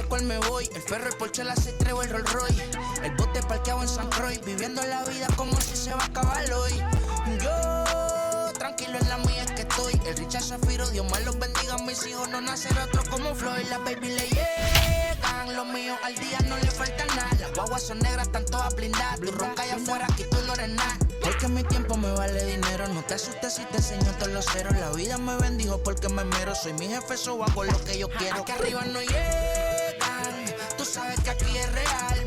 sé cuál me voy. El ferro, el Porsche, la C3 el Rolls Royce. El bote parqueado en San Croix, viviendo la vida como si se va a acabar hoy. Yo, tranquilo en la mía es que estoy. El Richard Zafiro, Dios más los bendiga. Mis hijos no nacerán otro como Floyd. Las baby le llegan, los míos al día no le falta nada. Las guaguas son negras, están todas blindadas. Tú ronca allá afuera, aquí tú no eres nada. Porque mi tiempo me vale dinero. No te asustes si te enseño todos los ceros. La vida me bendijo porque me mero. Soy mi jefe, so hago lo que yo quiero. Aquí arriba no llegan. Tú sabes que aquí es real.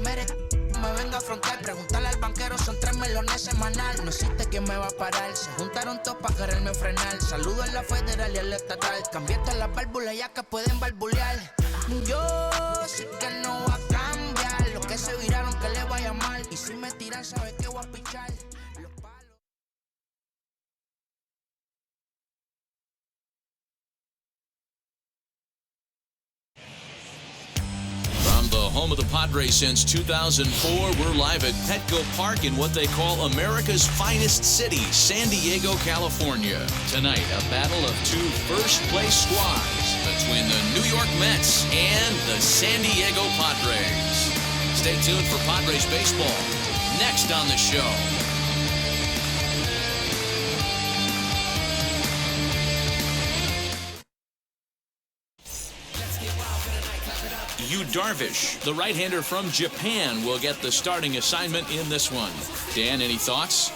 Me venga a afrontar, preguntarle al banquero, son 3 melones semanal. No existe quien me va a parar, se juntaron todos para quererme frenar. Saludo a la federal y al estatal, cambié todas las válvulas ya que pueden barbulear. Yo sí que no voy a cambiar, los que se viraron que les vaya mal. Y si me tiran, sabes que voy a pichar. The home of the Padres since 2004, we're live at Petco Park in what they call America's finest city, San Diego, California. Tonight, a battle of 2 first-place squads between the New York Mets and the San Diego Padres. Stay tuned for Padres baseball next on the show. Darvish, the right-hander from Japan, will get the starting assignment in this one. Dan, any thoughts?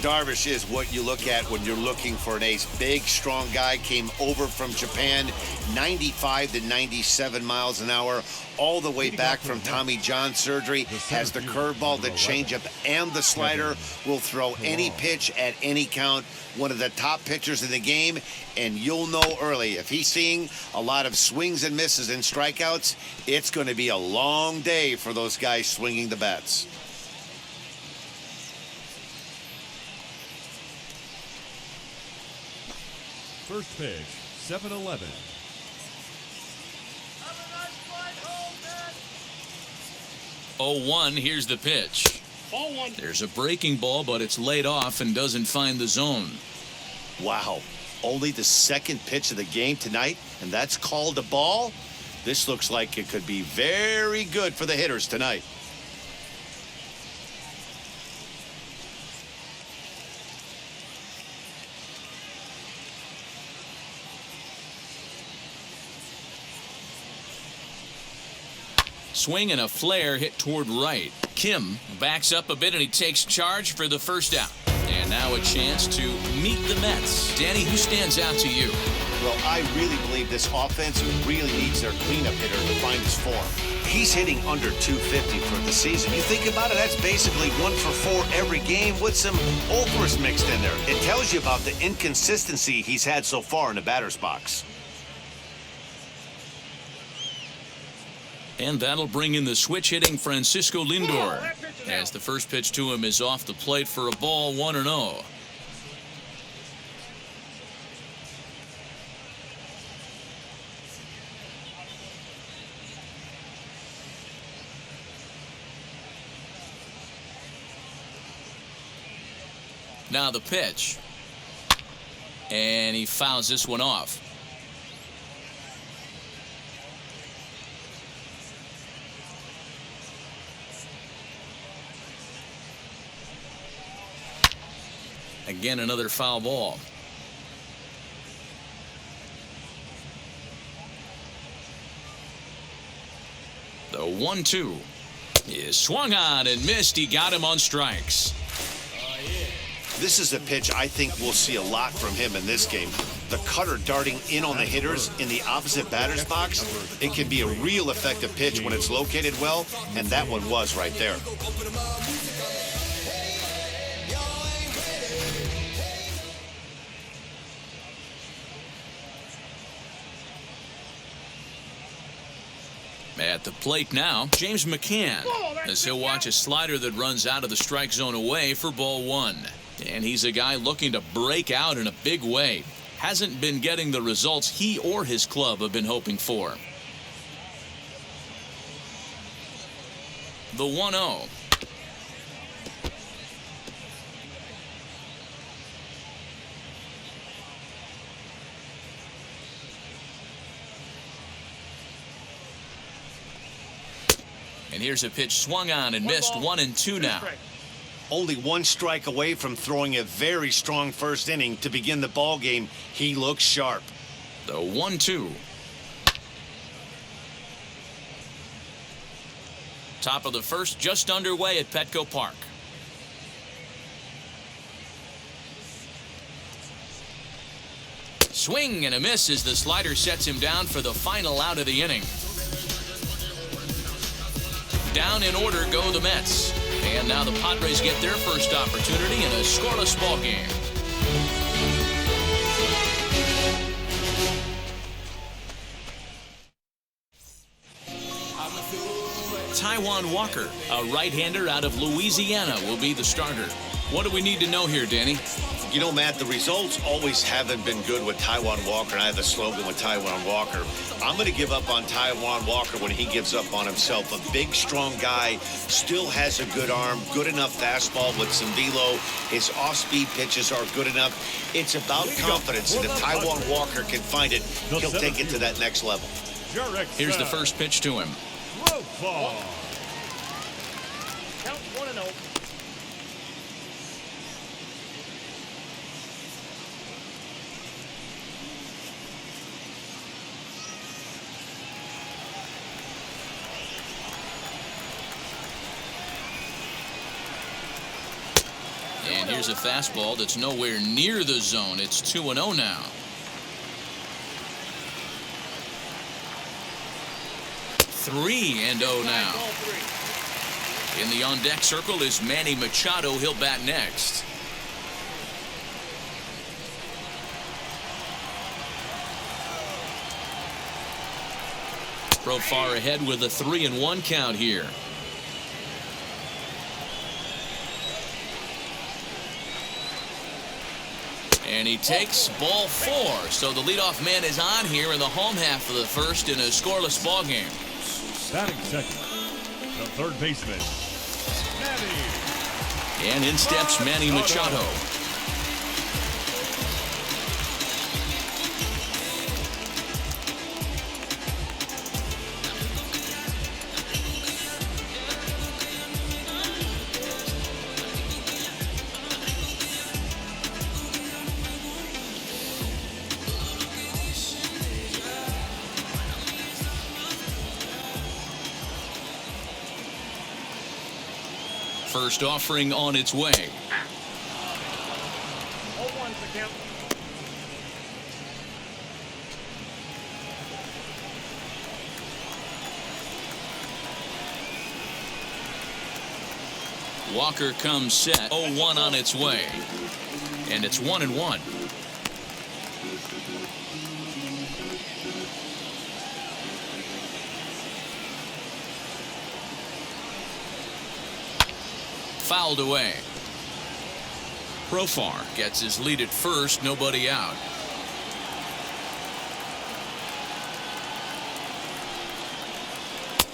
Darvish is what you look at when you're looking for an ace. Big, strong guy, came over from Japan, 95 to 97 miles an hour, all the way back from Tommy John surgery. Has the curveball, the changeup, and the slider. Will throw any pitch at any count. One of the top pitchers in the game, and you'll know early. If he's seeing a lot of swings and misses and strikeouts, it's going to be a long day for those guys swinging the bats. First pitch, 7-11. Oh, 1, here's the pitch. Ball 1. There's a breaking ball, but it's laid off and doesn't find the zone. Wow, only the second pitch of the game tonight, and that's called a ball? This looks like it could be very good for the hitters tonight. Swing and a flare hit toward right. Kim backs up a bit and he takes charge for the first out. And now a chance to meet the Mets. Danny, who stands out to you? Well, I really believe this offense really needs their cleanup hitter to find his form. He's hitting under 250 for the season. You think about it, that's basically 1 for 4 every game with some Oakers mixed in there. It tells you about the inconsistency he's had so far in the batter's box. And that'll bring in the switch-hitting Francisco Lindor, as the first pitch to him is off the plate for a ball, 1-0. Now the pitch. And he fouls this one off. Again, another foul ball. The 1-2 is swung on and missed. He got him on strikes. This is a pitch I think we'll see a lot from him in this game. The cutter darting in on the hitters in the opposite batter's box. It can be a real effective pitch when it's located well, and that one was right there. At the plate now, James McCann, as he'll watch a slider that runs out of the strike zone away for ball 1. And he's a guy looking to break out in a big way. Hasn't been getting the results he or his club have been hoping for. The 1-0. And here's a pitch swung on and missed. 1-2 now. Only one strike away from throwing a very strong first inning to begin the ball game. He looks sharp. The 1-2. Top of the first, just underway at Petco Park. Swing and a miss as the slider sets him down for the final out of the inning. Down in order go the Mets. And now the Padres get their first opportunity in a scoreless ball game. Taijuan Walker, a right-hander out of Louisiana, will be the starter. What do we need to know here, Danny? You know, Matt, the results always haven't been good with Taijuan Walker, and I have a slogan with Taijuan Walker. I'm going to give up on Taijuan Walker when he gives up on himself. A big, strong guy, still has a good arm, good enough fastball with some velo. His off-speed pitches are good enough. It's about confidence, and if Taijuan Walker can find it, he'll take it to that next level. Here's the first pitch to him. Count 1-0. And here's a fastball that's nowhere near the zone. It's 2-0 now. Three and 0 now. In the on-deck circle is Manny Machado. He'll bat next. Profar ahead with a 3-1 count here. And he takes ball 4. So the leadoff man is on here in the home half of the first in a scoreless ball game. Batting second, the third baseman, Manny. And in steps Manny Machado. First offering on its way. 0-1's the count. Walker comes set. 0-1 on its way. And it's 1-1. Fouled away. Profar gets his lead at first, nobody out.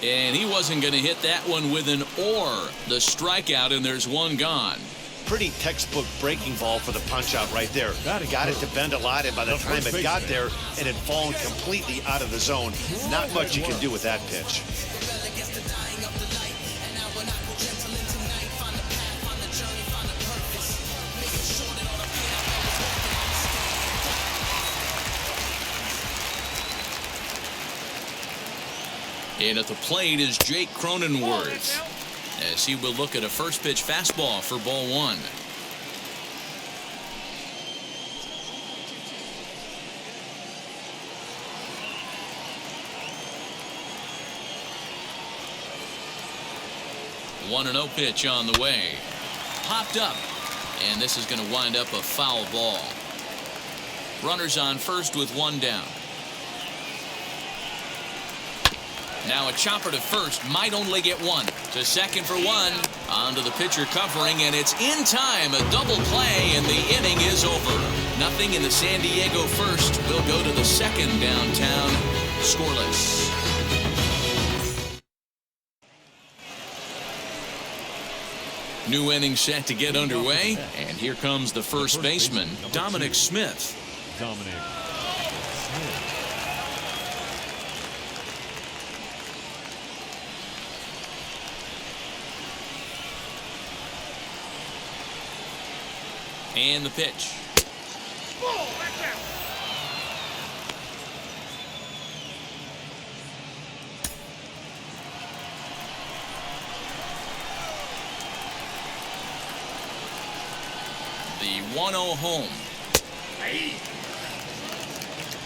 And he wasn't going to hit that one with an or. The strikeout, and there's one gone. Pretty textbook breaking ball for the punch-out right there. Got it to bend a lot, and by the time it got there, it had fallen completely out of the zone. Not much you can do with that pitch. And at the plate is Jake Cronenworth, as he will look at a first pitch fastball for ball 1. One 1-0 pitch on the way. Popped up, and this is going to wind up a foul ball. Runners on first with one down. Now a chopper to first, might only get one. To second for one. On to the pitcher covering, and it's in time. A double play, and the inning is over. Nothing in the San Diego first. Will go to the second downtown. Scoreless. New inning set to get underway, and here comes the first baseman, Dominic Smith. Dominic Smith. And the pitch. Ball, back out. The 1-0 home.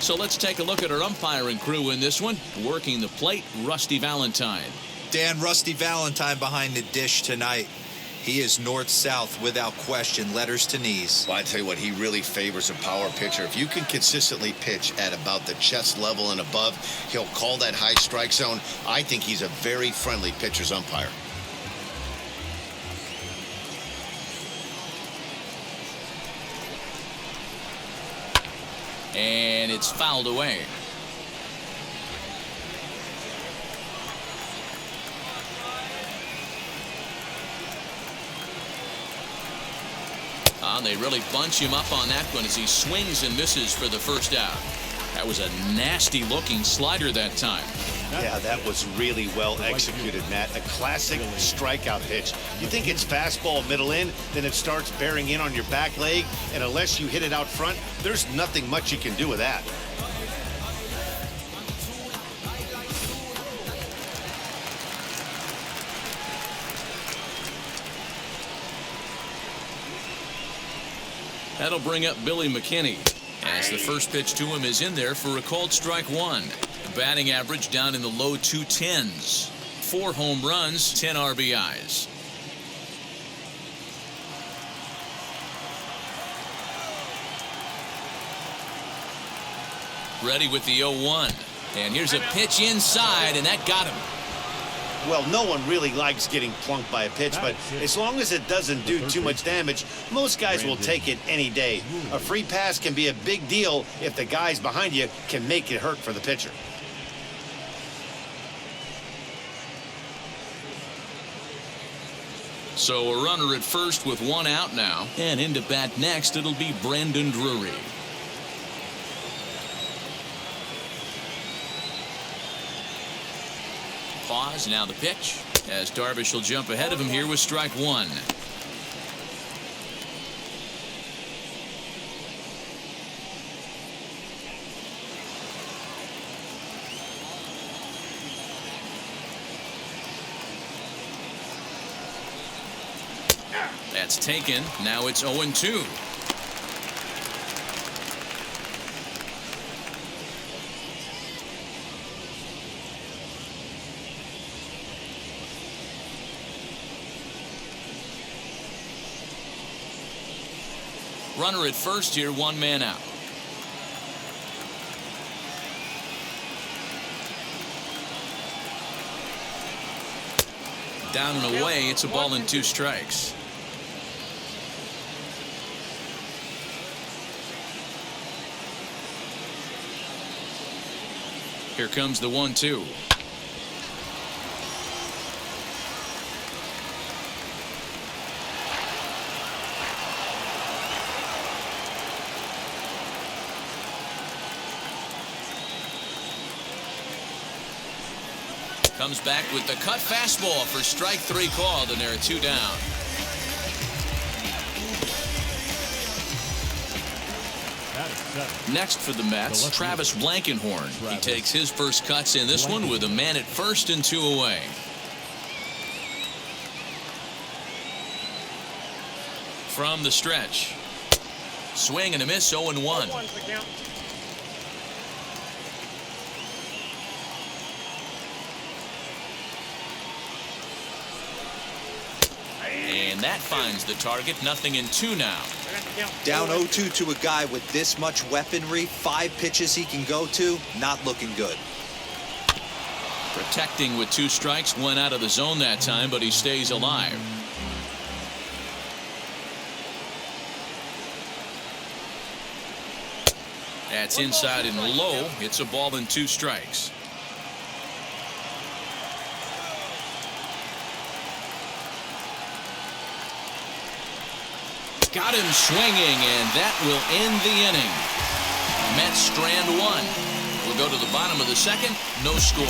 So let's take a look at our umpiring crew in this one. Working the plate, Rusty Valentine. Dan, Rusty Valentine behind the dish tonight. He is north-south without question, letters to knees. Well, I tell you what, he really favors a power pitcher. If you can consistently pitch at about the chest level and above, he'll call that high strike zone. I think he's a very friendly pitcher's umpire. And it's fouled away. They really bunch him up on that one as he swings and misses for the first out. That was a nasty looking slider that time. Yeah, that was really well executed, Matt. A classic strikeout pitch. You think it's fastball middle in, then it starts bearing in on your back leg, and unless you hit it out front, there's nothing much you can do with that. That'll bring up Billy McKinney as the first pitch to him is in there for a called strike one. Batting average down in the low 210s. 4 home runs, 10 RBIs. Ready with the 0-1. And here's a pitch inside, and that got him. Well, no one really likes getting plunked by a pitch, but as long as it doesn't do too much damage, most guys will take it any day. A free pass can be a big deal if the guys behind you can make it hurt for the pitcher. So a runner at first with 1 out now. And into bat next, it'll be Brandon Drury. Pause, now the pitch, as Darvish will jump ahead of him here with strike one. That's taken. Now it's 0-2. Runner at first here, 1 man out. Down and away, it's a ball and 2 strikes. Here comes the 1-2. Comes back with the cut fastball for strike 3 called, and there are 2 down. Next for the Mets, Travis Blankenhorn. He takes his first cuts in this one with a man at first and 2 away. From the stretch. Swing and a miss, 0-1. And that finds the target. 0-2 now. Down 0-2 to a guy with this much weaponry, 5 pitches he can go to, not looking good. Protecting with 2 strikes, went out of the zone that time, but he stays alive. That's inside and low. It's a ball and 2 strikes. Got him swinging, and that will end the inning. Mets strand 1. We'll go to the bottom of the second. No score.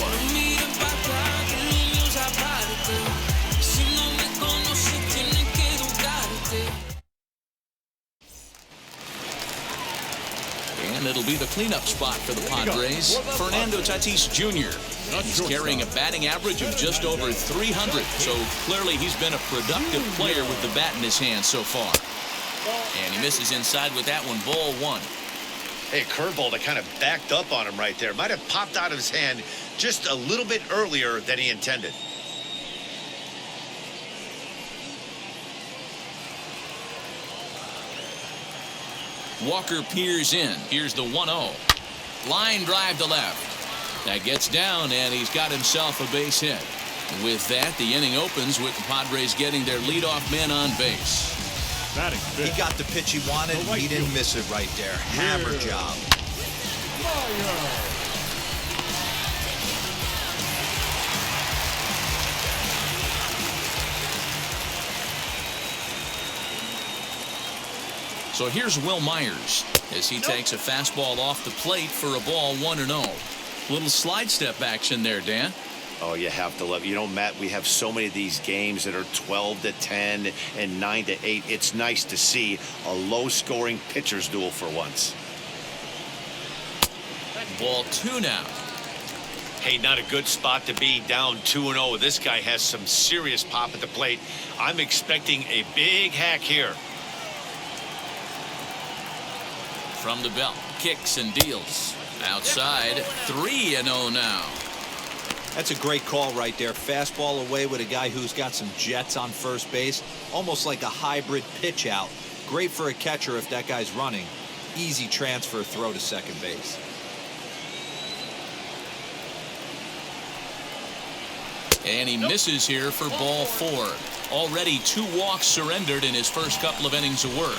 And it'll be the cleanup spot for the Padres, Fernando Tatis Jr. He's carrying a batting average of just over 300, so clearly he's been a productive player with the bat in his hand so far. And he misses inside with that one, ball one. Hey, curveball that kind of backed up on him right there. Might have popped out of his hand just a little bit earlier than he intended. Walker peers in. Here's the 1-0. Line drive to left. That gets down, and he's got himself a base hit. With that, the inning opens with the Padres getting their leadoff man on base. He got the pitch he wanted. He didn't miss it right there. Hammer job. So here's Will Myers as he takes a fastball off the plate for a ball 1-0. Little slide step action there, Dan. Oh, you have to love it. You know, Matt, we have so many of these games that are 12-10 and 9-8. It's nice to see a low-scoring pitcher's duel for once. Ball 2 now. Hey, not a good spot to be, down 2-0. This guy has some serious pop at the plate. I'm expecting a big hack here. From the belt, kicks and deals. Outside, 3-0 now. That's a great call right there. Fastball away with a guy who's got some jets on first base. Almost like a hybrid pitch out. Great for a catcher if that guy's running. Easy transfer throw to second base. And he misses here for ball 4. Already 2 walks surrendered in his first couple of innings of work.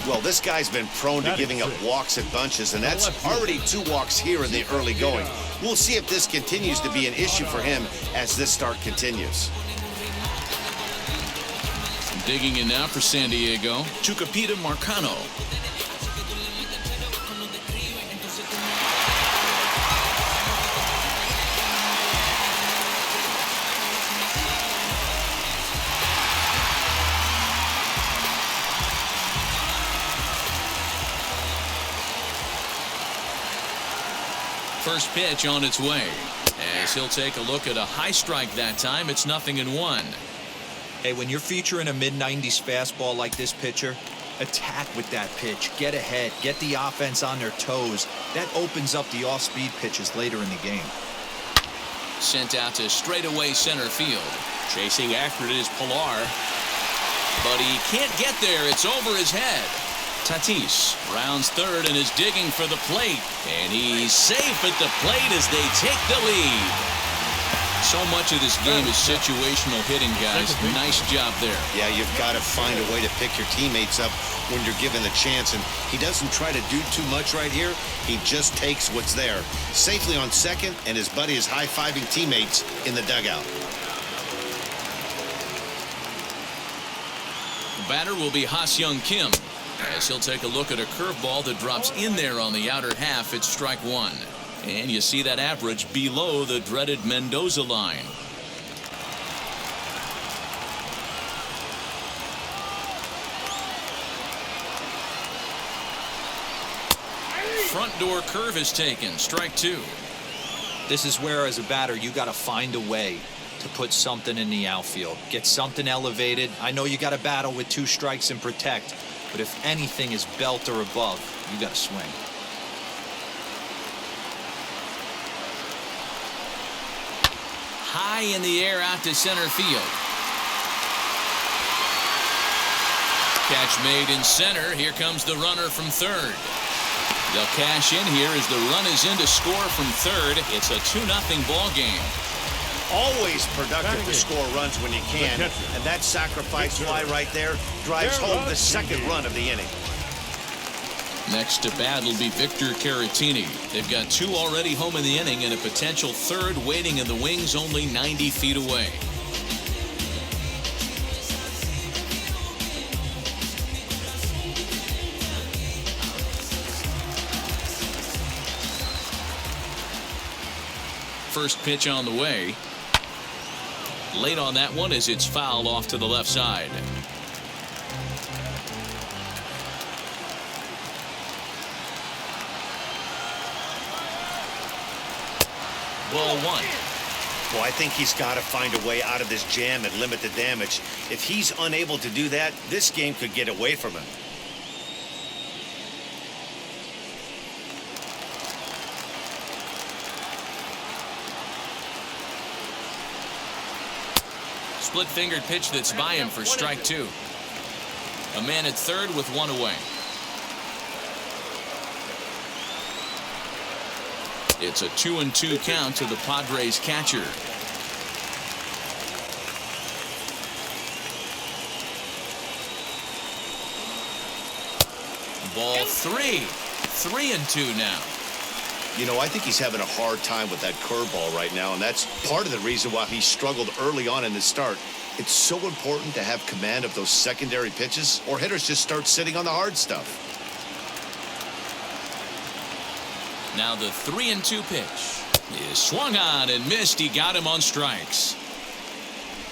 Well, this guy's been prone to giving up walks at bunches, and that's already 2 walks here in the early going. We'll see if this continues to be an issue for him as this start continues. Digging in now for San Diego, Tucupita Marcano. First pitch on its way as he'll take a look at a high strike that time. It's 0-1. Hey, when you're featuring a mid-90s fastball like this pitcher, attack with that pitch. Get ahead. Get the offense on their toes. That opens up the off-speed pitches later in the game. Sent out to straightaway center field. Chasing after it is Pilar. But he can't get there. It's over his head. Tatis rounds third and is digging for the plate. And he's safe at the plate as they take the lead. So much of this game is situational hitting, guys. Nice job there. Yeah, you've got to find a way to pick your teammates up when you're given the chance. And he doesn't try to do too much right here. He just takes what's there. Safely on second, and his buddy is high-fiving teammates in the dugout. The batter will be Ha-Seong Kim, as he'll take a look at a curveball that drops in there on the outer half. It's strike 1. And you see that average below the dreaded Mendoza line. Front door curve is taken. Strike 2. This is where, as a batter, you got to find a way to put something in the outfield. Get something elevated. I know you got to battle with 2 strikes and protect. But if anything is belt or above, you got to swing. High in the air out to center field. Catch made in center. Here comes the runner from third. They'll cash in here as the run is in to score from third. It's a 2-0 ball game. Always productive to score runs when you can, and that sacrifice fly right there drives home the second run of the inning. Next to bat will be Victor Caratini. They've got 2 already home in the inning and a potential third waiting in the wings only 90 feet away. First pitch on the way. Late on that one as it's fouled off to the left side. Ball one. Well, I think he's got to find a way out of this jam and limit the damage. If he's unable to do that, this game could get away from him. Split-fingered pitch that's by him for strike two. A man at third with one away. It's a 2-2 count to the Padres catcher. Ball three. 3-2 now. You know, I think he's having a hard time with that curveball right now, and that's part of the reason why he struggled early on in the start. It's so important to have command of those secondary pitches, or hitters just start sitting on the hard stuff. Now the 3-2 pitch is swung on and missed. He got him on strikes.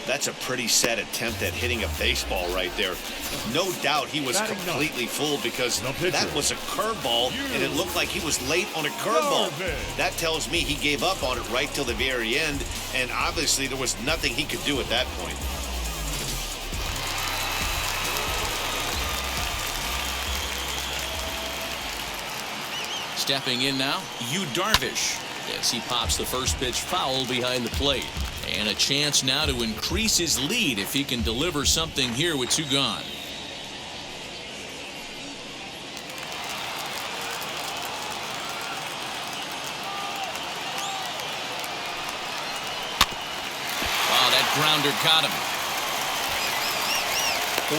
That's a pretty sad attempt at hitting a baseball right there. No doubt he was completely fooled because that was a curveball and it looked like he was late on a curveball. That tells me he gave up on it right till the very end, and obviously there was nothing he could do at that point. Stepping in now, Darvish, as he pops the first pitch foul behind the plate. And a chance now to increase his lead if he can deliver something here with two gone. Oh, that grounder caught him.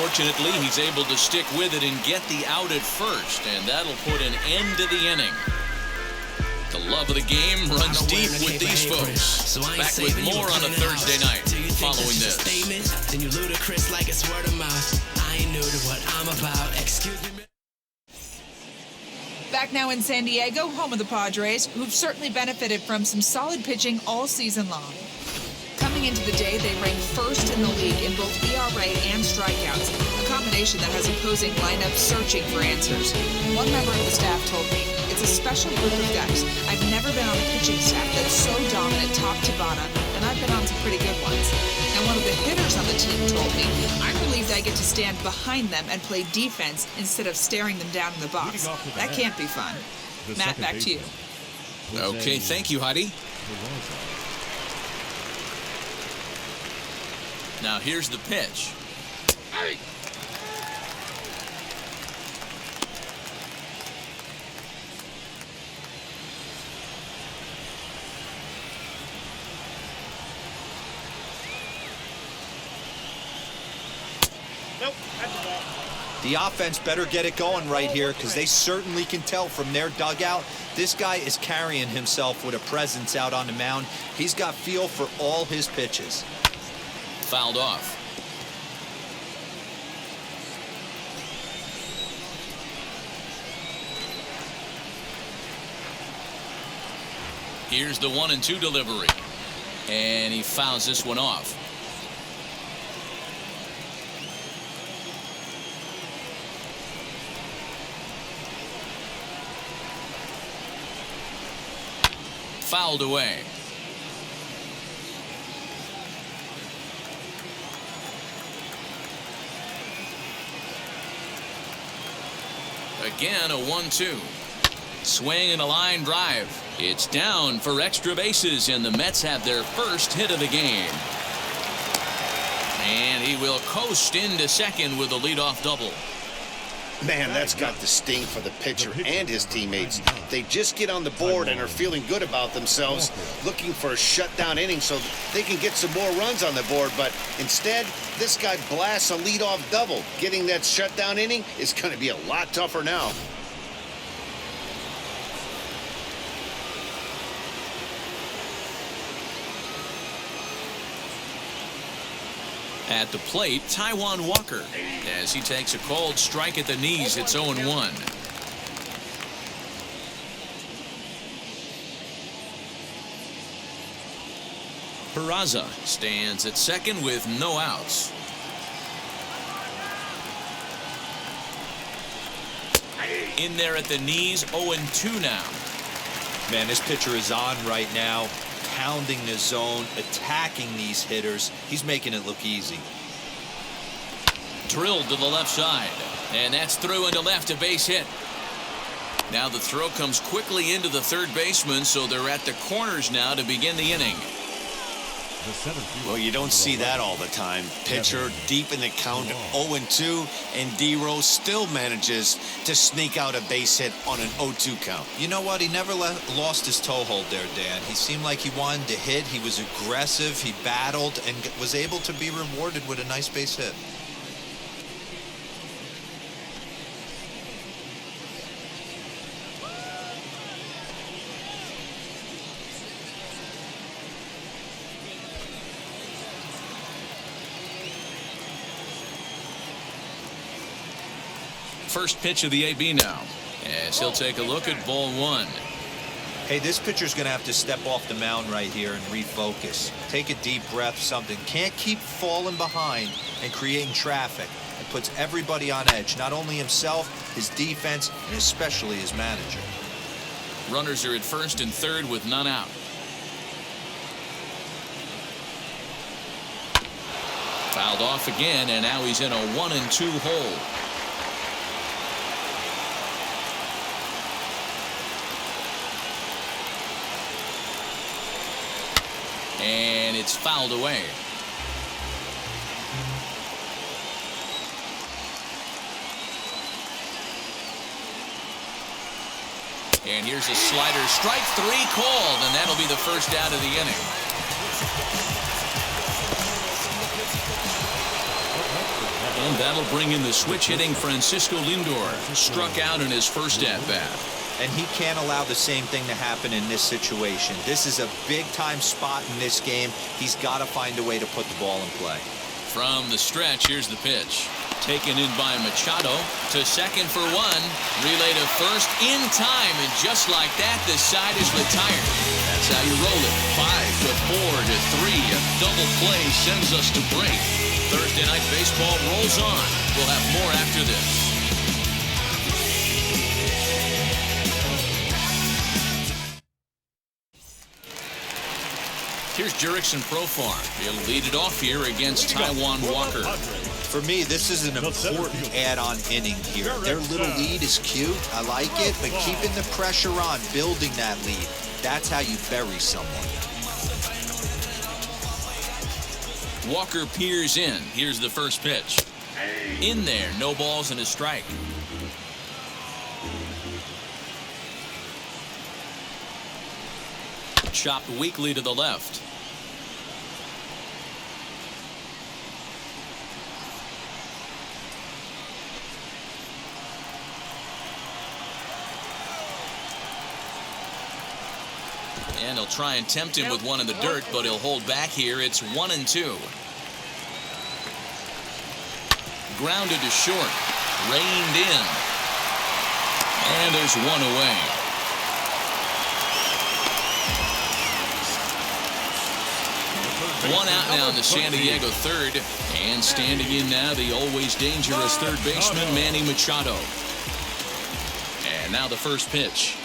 Fortunately, he's able to stick with it and get the out at first, and that'll put an end to the inning. The love of the game runs deep with these folks. Back with more on a Thursday night following this. Then you ludicrous like it's word of mouth. I ain't new to what I'm about. Excuse me. Back now in San Diego, home of the Padres, who've certainly benefited from some solid pitching all season long. Coming into the day, they rank first in the league in both ERA and strikeouts, a combination that has opposing lineups searching for answers. One member of the staff told me, it's a special group of guys. I've never been on a pitching staff that's so dominant top to bottom, and I've been on some pretty good ones. And one of the hitters on the team told me, I'm relieved I get to stand behind them and play defense instead of staring them down in the box. That can't be fun. Matt, back to you. Okay, thank you, Heidi. Now here's the pitch. Hey! Nope, that's a ball. The offense better get it going right here because they certainly can tell from their dugout this guy is carrying himself with a presence out on the mound. He's got feel for all his pitches. Fouled off. Here's the 1-2 delivery. And he fouls this one off. Fouled away. Again, a 1-2. Swing and a line drive. It's down for extra bases, and the Mets have their first hit of the game. And he will coast into second with a leadoff double. Man, that's got the sting for the pitcher and his teammates. They just get on the board and are feeling good about themselves, looking for a shutdown inning so they can get some more runs on the board. But instead, this guy blasts a leadoff double. Getting that shutdown inning is going to be a lot tougher now. At the plate, Taijuan Walker, as he takes a called strike at the knees. It's 0-1. Peraza stands at second with no outs. In there at the knees, 0-2 now. Man, this pitcher is on right now. pounding the zone, attacking these hitters. He's making it look easy. Drilled to the left side, and that's through into left, a base hit. Now the throw comes quickly into the third baseman, so they're at the corners now to begin the inning. Well, you don't see that all the time. Pitcher deep in the count, 0-2, and D-Rose still manages to sneak out a base hit on an 0-2 count. You know what? He never lost his toehold there, Dan. He seemed like he wanted to hit. He was aggressive. He battled and was able to be rewarded with a nice base hit. First pitch of the AB now, as he'll take a look at ball one. Hey, this pitcher's going to have to step off the mound right here and refocus. Take a deep breath, something. Can't keep falling behind and creating traffic. It puts everybody on edge, not only himself, his defense, and especially his manager. Runners are at first and third with none out. Fouled off again, and now he's in a 1-2 hole. And it's fouled away. And here's a slider, strike three called, and that'll be the first out of the inning. And that'll bring in the switch hitting Francisco Lindor, struck out in his first at-bat. And he can't allow the same thing to happen in this situation. This is a big-time spot in this game. He's got to find a way to put the ball in play. From the stretch, here's the pitch. Taken in by Machado to second for one. Relay to first in time, and just like that, the side is retired. That's how you roll it. 5-4 to 3. A double play sends us to break. Thursday Night Baseball rolls on. We'll have more after this. Here's Jurickson Profar. He'll lead it off here against Taijuan Walker. For me, this is an important add-on inning here. Their little lead is cute. I like it, but keeping the pressure on, building that lead, that's how you bury someone. Walker peers in. Here's the first pitch. In there, no balls and a strike. Chopped weakly to the left. And he'll try and tempt him with one in the dirt, but he'll hold back here. It's 1-2. Grounded to short. Reined in. And there's one away. One out now in the San Diego third. And standing in now, the always dangerous third baseman, Manny Machado. And now the first pitch.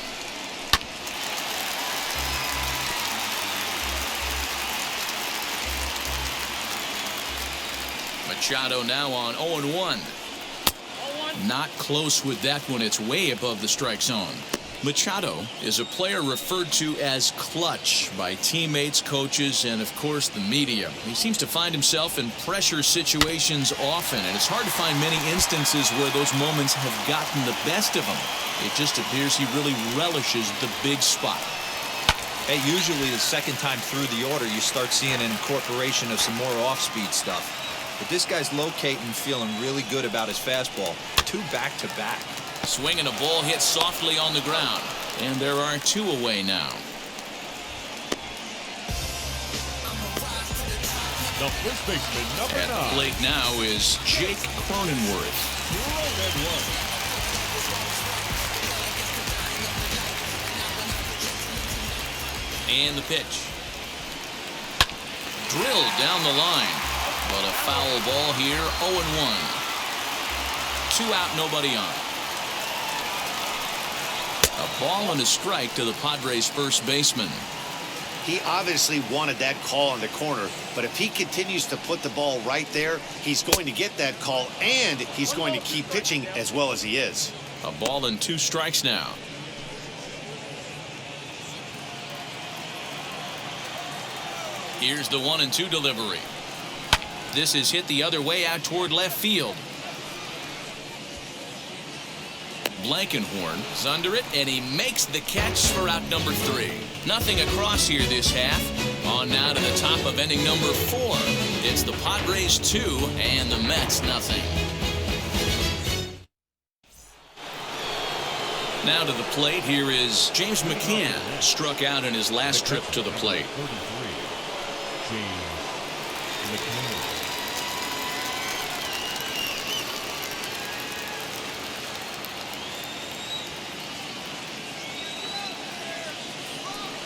Machado now on 0-1. Not close with that one. It's way above the strike zone. Machado is a player referred to as clutch by teammates, coaches, and of course the media. He seems to find himself in pressure situations often, and it's hard to find many instances where those moments have gotten the best of him. It just appears he really relishes the big spot. Hey, usually the second time through the order, you start seeing an incorporation of some more off-speed stuff. But this guy's locating, feeling really good about his fastball. 2 back-to-back. Swinging a ball hit softly on the ground. And there are 2 away now. The first baseman, number 9. At the plate now is Jake Cronenworth. And the pitch. Drilled down the line. But a foul ball here, 0-1. 2 out, nobody on. A ball and a strike to the Padres' first baseman. He obviously wanted that call in the corner, but if he continues to put the ball right there, he's going to get that call, and he's going to keep pitching as well as he is. A ball and 2 strikes now. Here's the 1-2 delivery. This is hit the other way out toward left field. Blankenhorn is under it, and he makes the catch for out number 3. Nothing across here this half. On now to the top of inning number 4. It's the Padres 2 and the Mets nothing. Now to the plate, here is James McCann. Struck out in his last trip to the plate. 33, James McCann.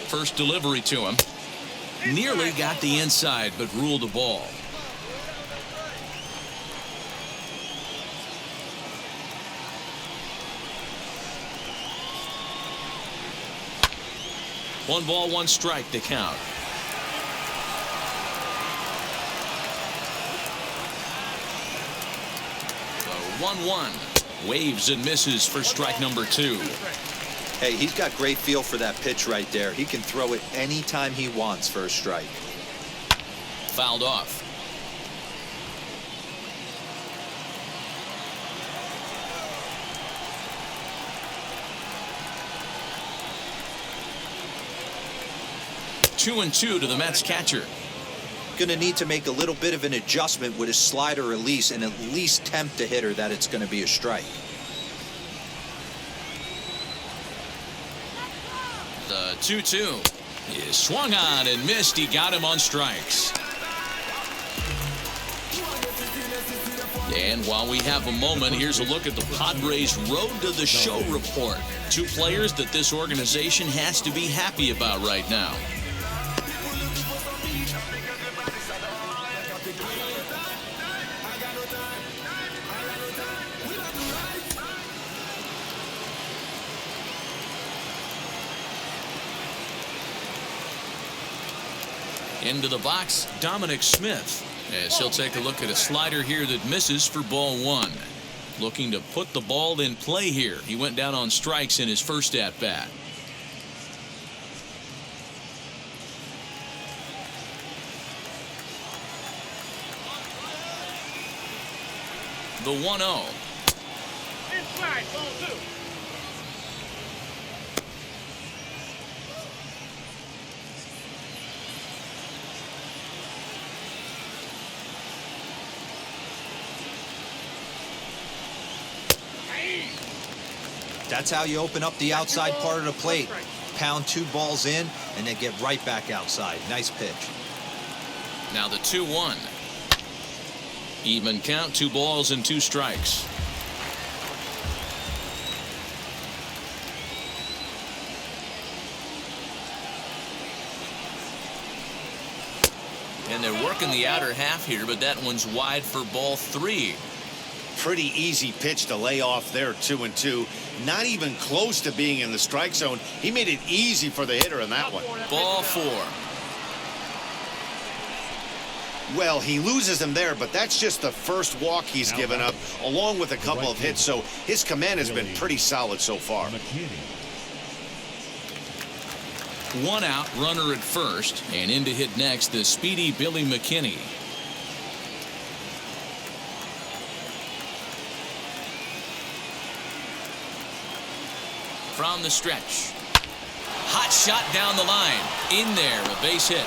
First delivery to him. Nearly got the inside, but ruled the ball. One ball, 1 strike to count. The 1-1. Waves and misses for strike number 2. Hey, he's got great feel for that pitch right there. He can throw it anytime he wants for a strike. Fouled off. Two and two to the Mets catcher. Going to need to make a little bit of an adjustment with his slider release and at least tempt the hitter that it's going to be a strike. The 2-2 is swung on and missed. He got him on strikes. And while we have a moment, here's a look at the Padres' road to the show report. 2 players that this organization has to be happy about right now. Into the box, Dominic Smith, as he'll take a look at a slider here that misses for ball 1. Looking to put the ball in play here. He went down on strikes in his first at bat. The 1-0. Inside, ball 2. That's how you open up the outside part of the plate. Pound 2 balls in and then get right back outside. Nice pitch. Now the 2-1. Even count, 2 balls and 2 strikes. And they're working the outer half here, but that one's wide for ball 3. Pretty easy pitch to lay off there, 2-2. Not even close to being in the strike zone. He made it easy for the hitter in that one. Ball 4. Well, he loses him there, but that's just the first walk he's given up, along with a couple of hits, so his command has been pretty solid so far. 1 out, runner at first, and in to hit next, the speedy Billy McKinney. From the stretch. Hot shot down the line. In there, a base hit.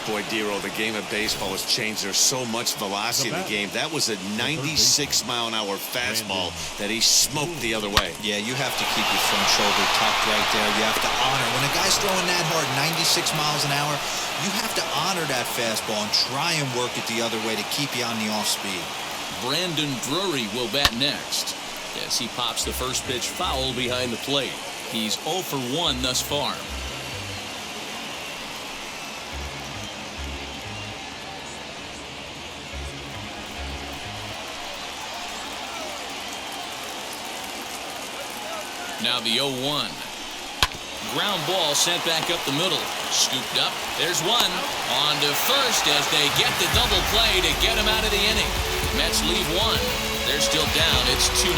Boy, Dero, the game of baseball has changed. There's so much velocity in the game. That was a 96-mile-an-hour fastball that he smoked the other way. Yeah, you have to keep your front shoulder tucked right there. You have to honor. When a guy's throwing that hard, 96 miles an hour, you have to honor that fastball and try and work it the other way to keep you on the off speed. Brandon Drury will bat next as he pops the first pitch foul behind the plate. He's 0 for 1 thus far. Now the 0-1. Ground ball sent back up the middle. Scooped up. There's one. On to first as they get the double play to get him out of the inning. Mets leave one. They're still down. It's 2-0.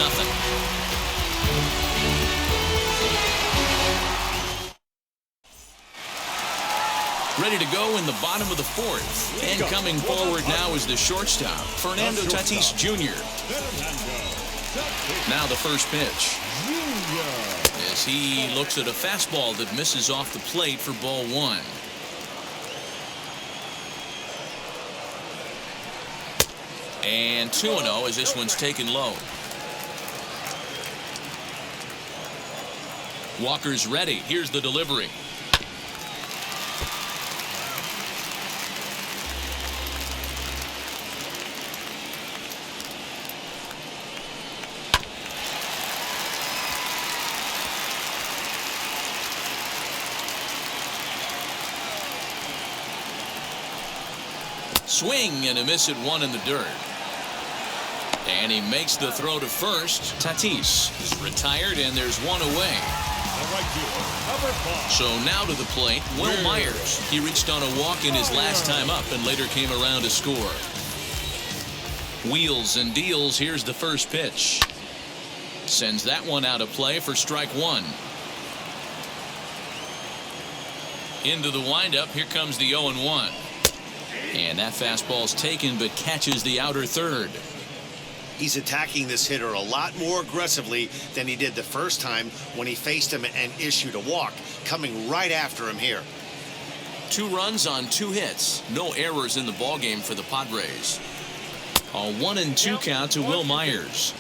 Ready to go in the bottom of the fourth. And coming forward now is the shortstop, Fernando Tatis Jr. Now the first pitch. As he looks at a fastball that misses off the plate for ball one. And 2-0 as this one's taken low. Walker's ready. Here's the delivery. Swing and a miss at one in the dirt. And he makes the throw to first. Tatis is retired, and there's one away. So now to the plate, Will Myers. He reached on a walk in his last time up and later came around to score. Wheels and deals. Here's the first pitch. Sends that one out of play for strike one. Into the windup. Here comes the 0-1. And that fastball's taken but catches the outer third. He's attacking this hitter a lot more aggressively than he did the first time when he faced him and issued a walk. Coming right after him here. 2 runs on 2 hits. No errors in the ballgame for the Padres. A 1-2 count to Will Myers.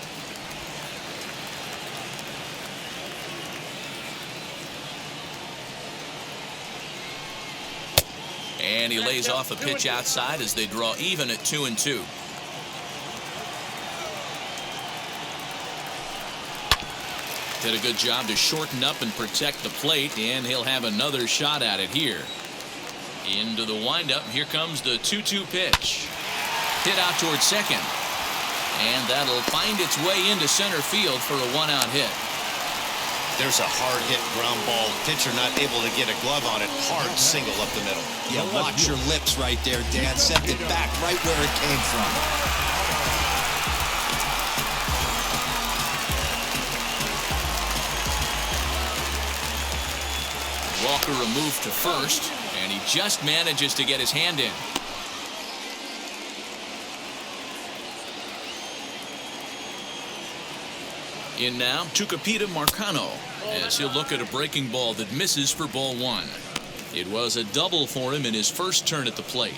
And he lays off a pitch outside as they draw even at 2-2. Did a good job to shorten up and protect the plate, and he'll have another shot at it here. Into the windup. Here comes the 2-2 pitch. Hit out towards second. And that'll find its way into center field for a 1-out hit. There's a hard hit ground ball. Pitcher not able to get a glove on it. Hard single up the middle. Yeah, watch your lips right there, Dan. Sent it back right where it came from. Walker removed to first, and he just manages to get his hand in. In now, Tucupita Marcano, as he'll look at a breaking ball that misses for ball one. It was a double for him in his first turn at the plate.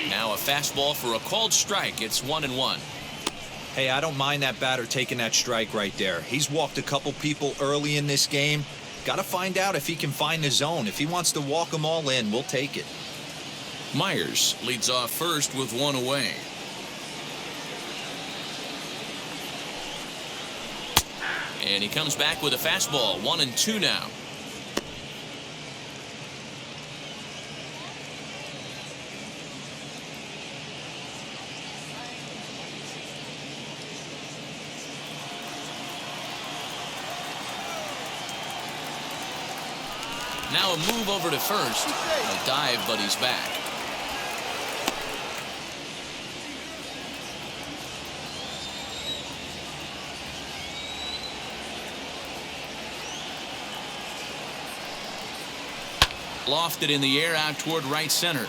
Now a fastball for a called strike. It's 1-1. Hey, I don't mind that batter taking that strike right there. He's walked a couple people early in this game. Got to find out if he can find the zone. If he wants to walk them all in, we'll take it. Myers leads off first with one away. And he comes back with a fastball. 1-2 now. Now a move over to first. A dive, but he's back. Lofted in the air out toward right center.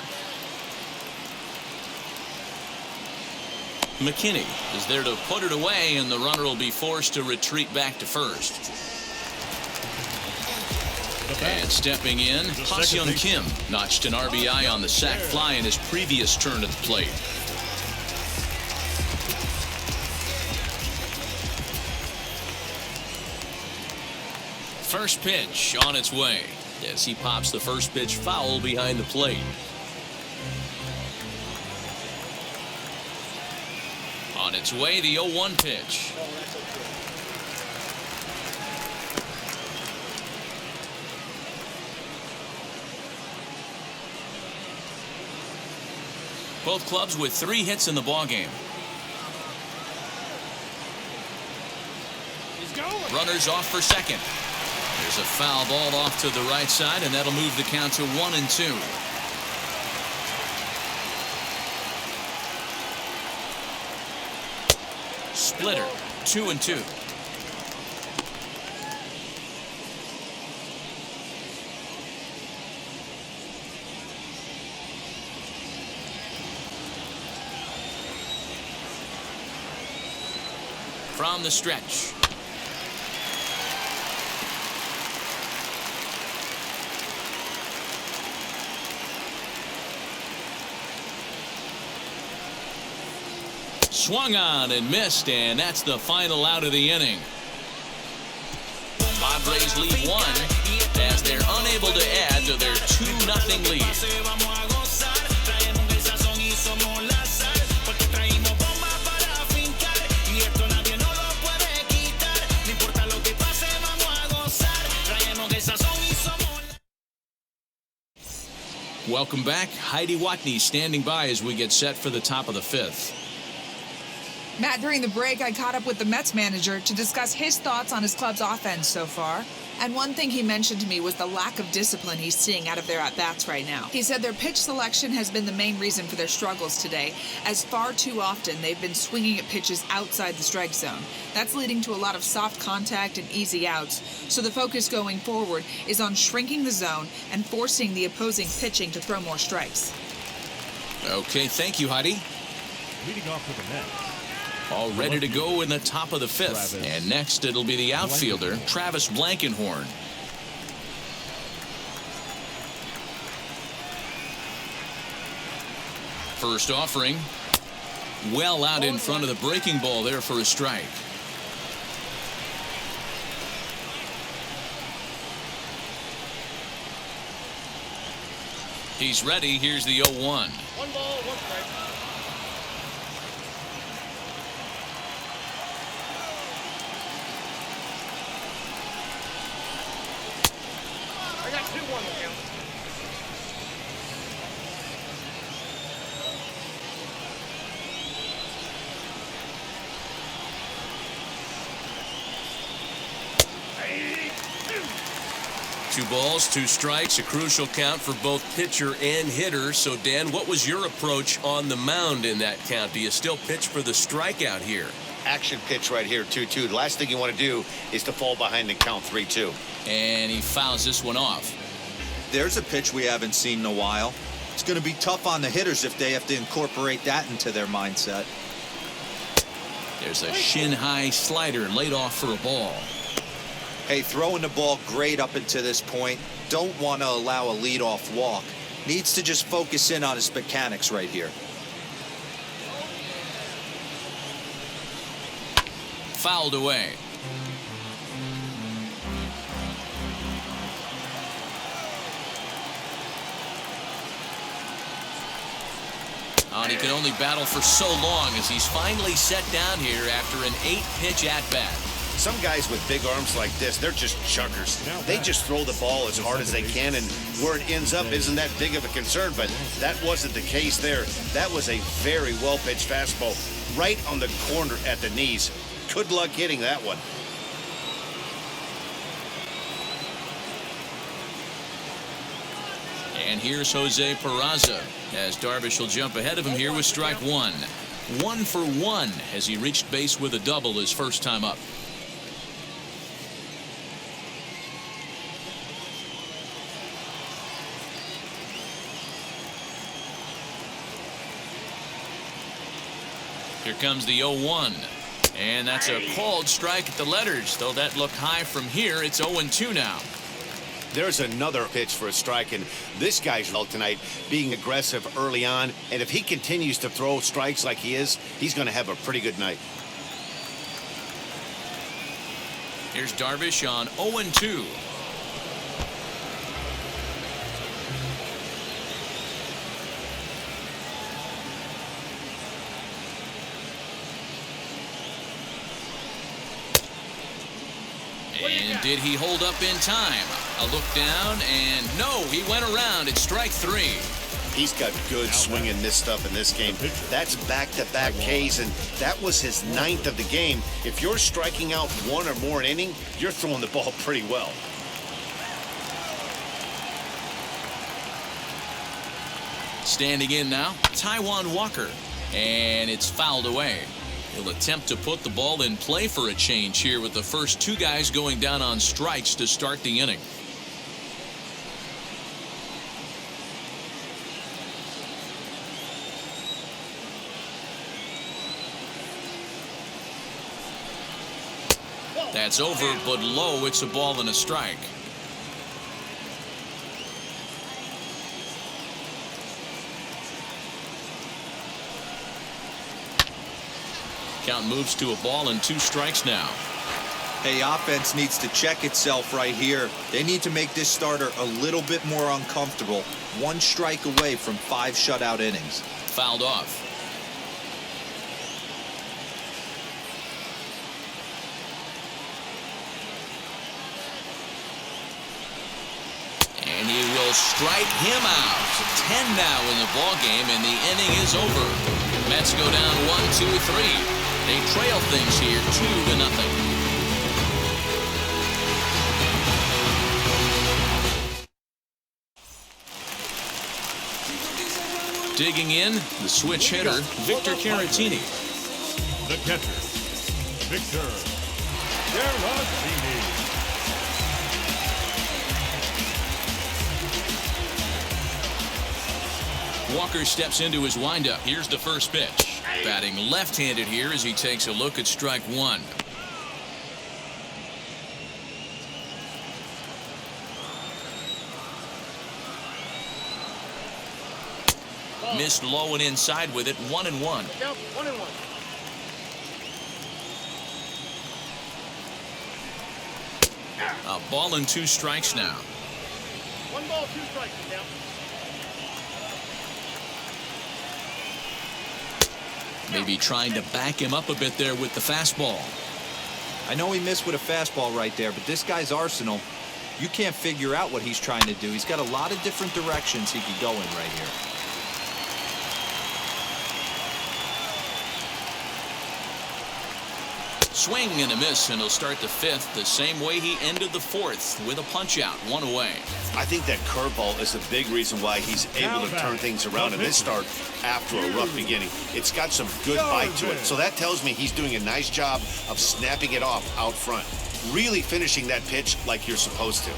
McKinney is there to put it away, and the runner will be forced to retreat back to first. And stepping in, Ha-Seong Kim notched an RBI on the sac fly in his previous turn at the plate. First pitch on its way as he pops the first pitch foul behind the plate. On its way, the 0-1 pitch. Both clubs with 3 hits in the ballgame. Runners off for second. There's a foul ball off to the right side, and that'll move the count to 1-2. Splitter, 2-2. From the stretch. Swung on and missed, and that's the final out of the inning. Padres lead 1 as they're unable to add to their 2-0 lead. Welcome back. Heidi Watney standing by as we get set for the top of the 5th. Matt, during the break, I caught up with the Mets manager to discuss his thoughts on his club's offense so far. And one thing he mentioned to me was the lack of discipline he's seeing out of their at-bats right now. He said their pitch selection has been the main reason for their struggles today, as far too often they've been swinging at pitches outside the strike zone. That's leading to a lot of soft contact and easy outs. So the focus going forward is on shrinking the zone and forcing the opposing pitching to throw more strikes. Okay, thank you, Heidi. Leading off for the Mets. All ready to go in the top of the 5th. And next it'll be the outfielder, Travis Blankenhorn. First offering. Well out in front of the breaking ball there for a strike. He's ready. Here's the 0-1. 1 ball, 1 strike. I got 2-1 to count. Two balls, 2 strikes, a crucial count for both pitcher and hitter. So, Dan, what was your approach on the mound in that count? Do you still pitch for the strikeout here? Action pitch right here, 2-2. The last thing you want to do is to fall behind and count 3-2. And he fouls this one off. There's a pitch we haven't seen in a while. It's going to be tough on the hitters if they have to incorporate that into their mindset. There's a shin-high slider laid off for a ball. Hey, throwing the ball great up until this point. Don't want to allow a leadoff walk. Needs to just focus in on his mechanics right here. Fouled away. And he can only battle for so long as he's finally set down here after an 8-pitch at-bat. Some guys with big arms like this, they're just chuckers. They just throw the ball as hard as they can, and where it ends up isn't that big of a concern, but that wasn't the case there. That was a very well-pitched fastball right on the corner at the knees. Good luck hitting that one. And here's Jose Peraza as Darvish will jump ahead of him here with strike 1. 1 for 1 as he reached base with a double his first time up. Here comes the 0-1. And that's a called strike at the letters. Though that looked high from here, it's 0-2 now. There's another pitch for a strike, and this guy's well tonight, being aggressive early on. And if he continues to throw strikes like he is, he's going to have a pretty good night. Here's Darvish on 0-2. And did he hold up in time? A look down, and no, he went around. It's strike 3. He's got good swing and miss stuff in this game. That's back-to-back Ks, and that was his 9th of the game. If you're striking out one or more an inning, you're throwing the ball pretty well. Standing in now, Taijuan Walker, and it's fouled away. He'll attempt to put the ball in play for a change here with the first 2 guys going down on strikes to start the inning. That's over, but low. It's a ball and a strike. Count moves to a ball and 2 strikes now. Hey, offense needs to check itself right here. They need to make this starter a little bit more uncomfortable. 1 strike away from 5 shutout innings. Fouled off. And he will strike him out. 10 now in the ball game, and the inning is over. Mets go down 1-2-3. They trail things here 2-0. Digging in, the switch hitter, Victor Caratini. The catcher, Victor Caratini. Walker steps into his windup. Here's the first pitch. Batting left-handed here as he takes a look at strike 1. Missed low and inside with it. 1-1. Yep, 1-1. A ball and 2 strikes now. 1 ball, 2 strikes now. Maybe trying to back him up a bit there with the fastball. I know he missed with a fastball right there, but this guy's arsenal, you can't figure out what he's trying to do. He's got a lot of different directions he could go in right here. Swing and a miss, and he'll start the 5th the same way he ended the 4th with a punch out, 1 away. I think that curveball is a big reason why he's able to turn things around in this start after a rough beginning. It's got some good bite to it, so that tells me he's doing a nice job of snapping it off out front, really finishing that pitch like you're supposed to.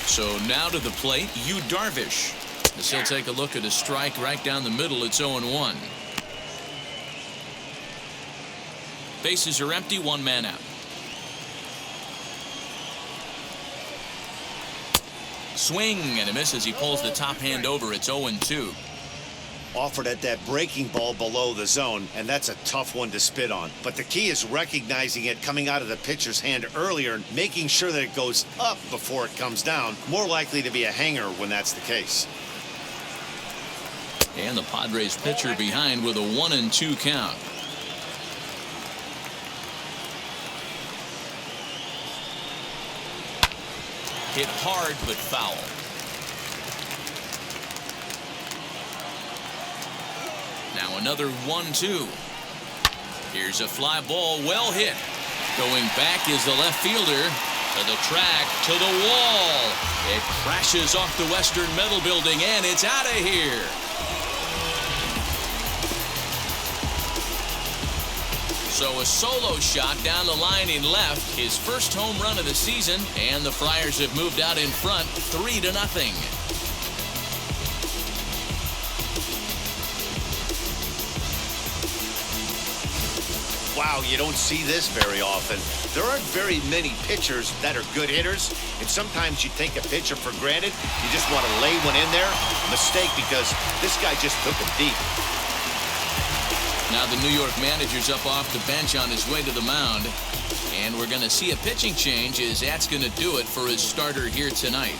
So now to the plate, Darvish. As he'll take a look at a strike right down the middle, it's 0-1. Bases are empty, 1 man out. Swing and a miss as he pulls the top hand over. It's 0-2. Offered at that breaking ball below the zone, and that's a tough one to spit on. But the key is recognizing it coming out of the pitcher's hand earlier and making sure that it goes up before it comes down. More likely to be a hanger when that's the case. And the Padres pitcher behind with a 1-2 count. Hit hard but foul. Now another 1-2. Here's a fly ball, well hit. Going back is the left fielder. To the track, to the wall. It crashes off the Western Metal Building, and it's out of here. So a solo shot down the line in left, his first home run of the season, and the Friars have moved out in front 3-0. Wow, you don't see this very often. There aren't very many pitchers that are good hitters, and sometimes you take a pitcher for granted. You just want to lay one in there. Mistake, because this guy just took it deep. Now the New York manager's up off the bench on his way to the mound, and we're going to see a pitching change as that's going to do it for his starter here tonight.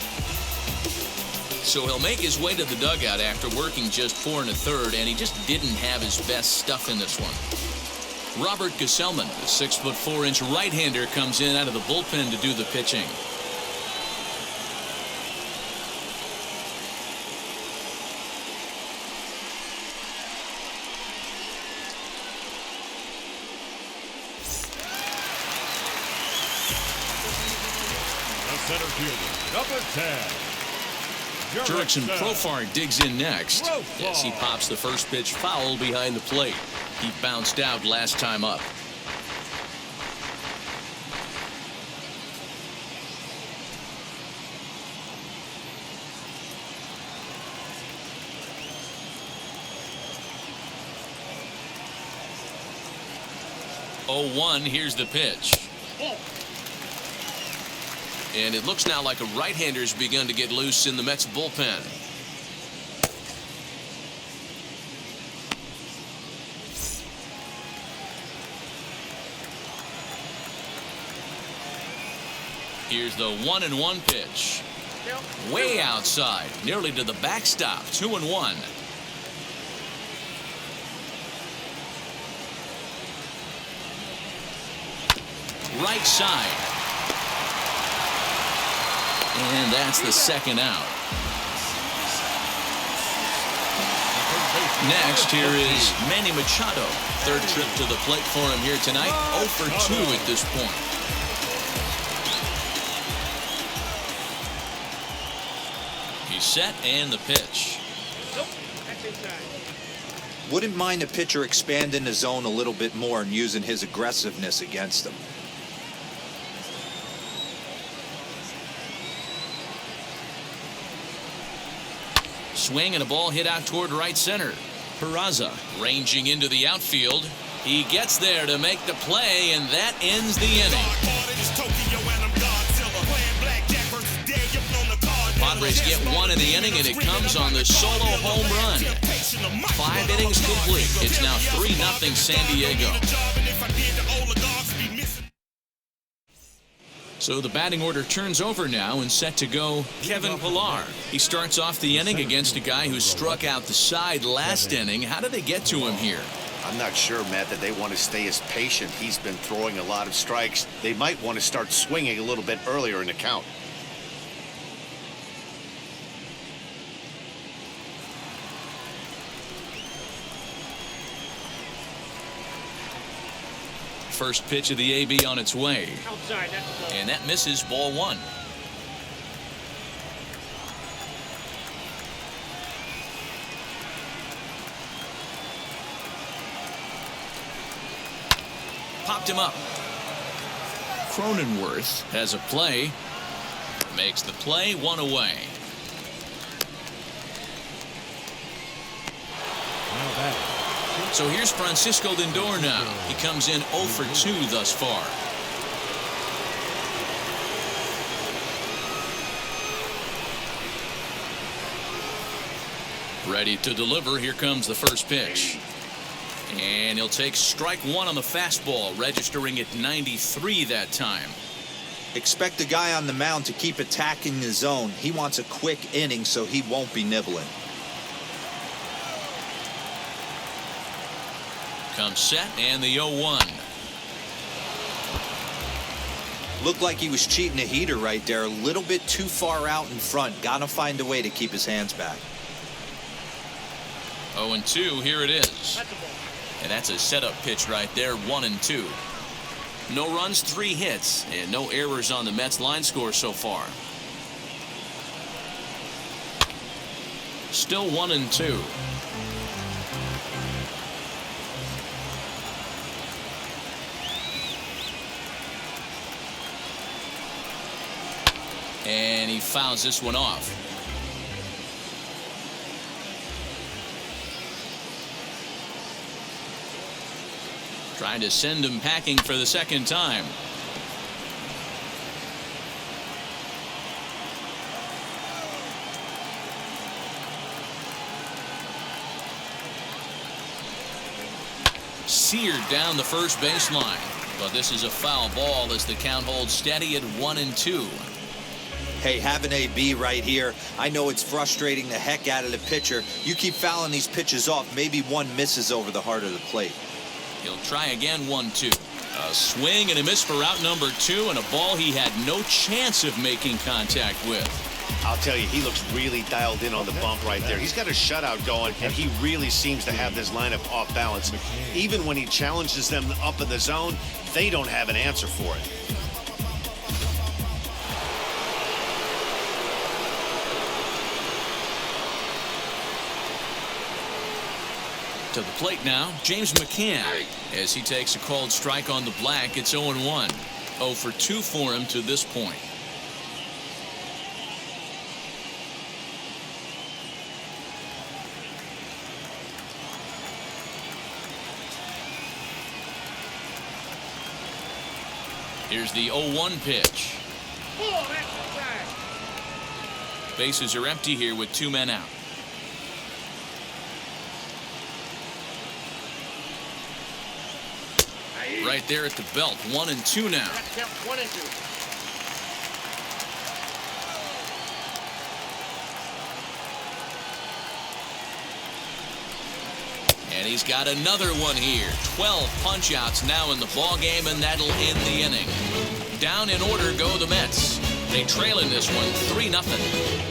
So he'll make his way to the dugout after working just 4 1/3, and he just didn't have his best stuff in this one. Robert Gesellman, the 6'4" right-hander, comes in out of the bullpen to do the pitching. Center fielder, number 10. Jurickson Profar digs in next as he pops the first pitch foul behind the plate. He bounced out last time up. Oh, 1, here's the pitch. And it looks now like a right-hander's begun to get loose in the Mets bullpen. Here's the 1-1 pitch. Way outside, nearly to the backstop. 2-1. Right side. And that's the second out. Next, here is Manny Machado. Third trip to the plate for him here tonight. 0 for 2 at this point. He's set, and the pitch. Wouldn't mind a pitcher expanding the zone a little bit more and using his aggressiveness against them. Swing and a ball hit out toward right center. Peraza ranging into the outfield. He gets there to make the play, and that ends the inning. Padres get 1 in the inning, and it comes on the solo home run. 5 innings complete. It's now 3-0 San Diego. So the batting order turns over now, and set to go Kevin Pillar. He starts off the inning against a guy who struck out the side last inning. How did they get to him here? I'm not sure, Matt, that they want to stay as patient. He's been throwing a lot of strikes. They might want to start swinging a little bit earlier in the count. First pitch of the AB on its way. Outside, that's the ball. And that misses, ball 1. Popped him up. Cronenworth has a play. Makes the play, 1 away. Now back. So here's Francisco Lindor now. He comes in 0 for 2 thus far. Ready to deliver. Here comes the first pitch. And he'll take strike 1 on the fastball, registering at 93 that time. Expect the guy on the mound to keep attacking the zone. He wants a quick inning, so he won't be nibbling. Comes set, and the 0-1. Looked like he was cheating a heater right there. A little bit too far out in front. Gotta find a way to keep his hands back. 0-2, here it is. And that's a setup pitch right there, 1-2. No runs, 3 hits, and no errors on the Mets line score so far. Still 1-2. And he fouls this one off. Trying to send him packing for the second time. Seared down the first baseline. But this is a foul ball as the count holds steady at 1-2. Hey, have an AB right here. I know it's frustrating the heck out of the pitcher. You keep fouling these pitches off, maybe one misses over the heart of the plate. He'll try again, 1-2. A swing and a miss for out number 2, and a ball he had no chance of making contact with. I'll tell you, he looks really dialed in on the bump right there. He's got a shutout going, and he really seems to have this lineup off balance. Even when he challenges them up in the zone, they don't have an answer for it. To the plate now, James McCann. As he takes a called strike on the black, it's 0-1. 0 for 2 for him to this point. Here's the 0-1 pitch. Bases are empty here with 2 men out. Right there at the belt. 1-2 now. 1-2. And he's got another one here. 12 punch-outs now in the ball game, and that'll end the inning. Down in order go the Mets. They trail in this one 3-0.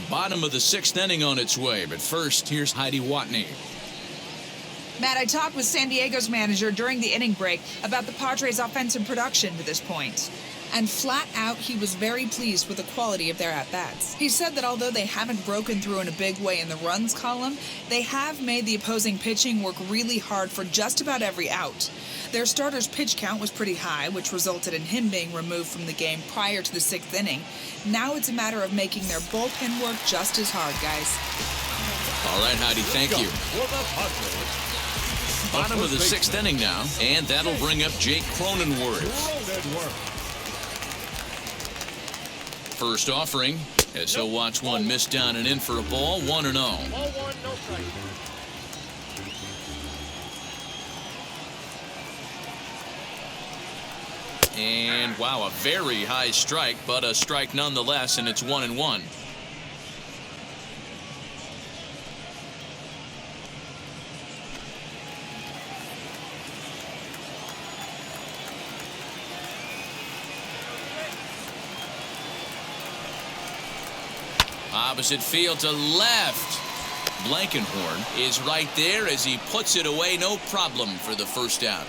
Bottom of the 6th inning on its way, but first, here's Heidi Watney. Matt, I talked with San Diego's manager during the inning break about the Padres' offensive production to this point. And flat out, he was very pleased with the quality of their at-bats. He said that although they haven't broken through in a big way in the runs column, they have made the opposing pitching work really hard for just about every out. Their starter's pitch count was pretty high, which resulted in him being removed from the game prior to the 6th inning. Now it's a matter of making their bullpen work just as hard, guys. All right, Heidi, thank you. Bottom of the 6th inning now, and that'll bring up Jake Cronenworth. First offering, as he'll watch one miss down and in for a ball, 1-0. Ball 1, no strike. And wow, a very high strike, but a strike nonetheless, and it's 1-1. Opposite field to left. Blankenhorn is right there as he puts it away, no problem for the first out.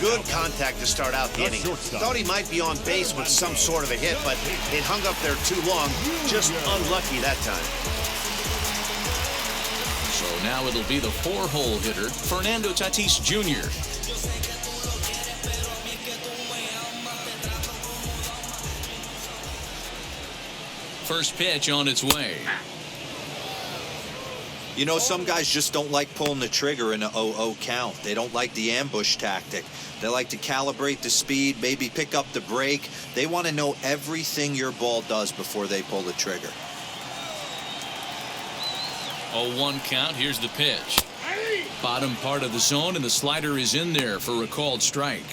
Good contact to start out the inning. Thought he might be on base with some sort of a hit, but it hung up there too long. Just unlucky that time. So now it'll be the 4-hole hitter, Fernando Tatis Jr. First pitch on its way. You know, some guys just don't like pulling the trigger in a 0-0 count. They don't like the ambush tactic. They like to calibrate the speed, maybe pick up the brake. They want to know everything your ball does before they pull the trigger. 0-1 count. Here's the pitch. Bottom part of the zone, and the slider is in there for a called strike.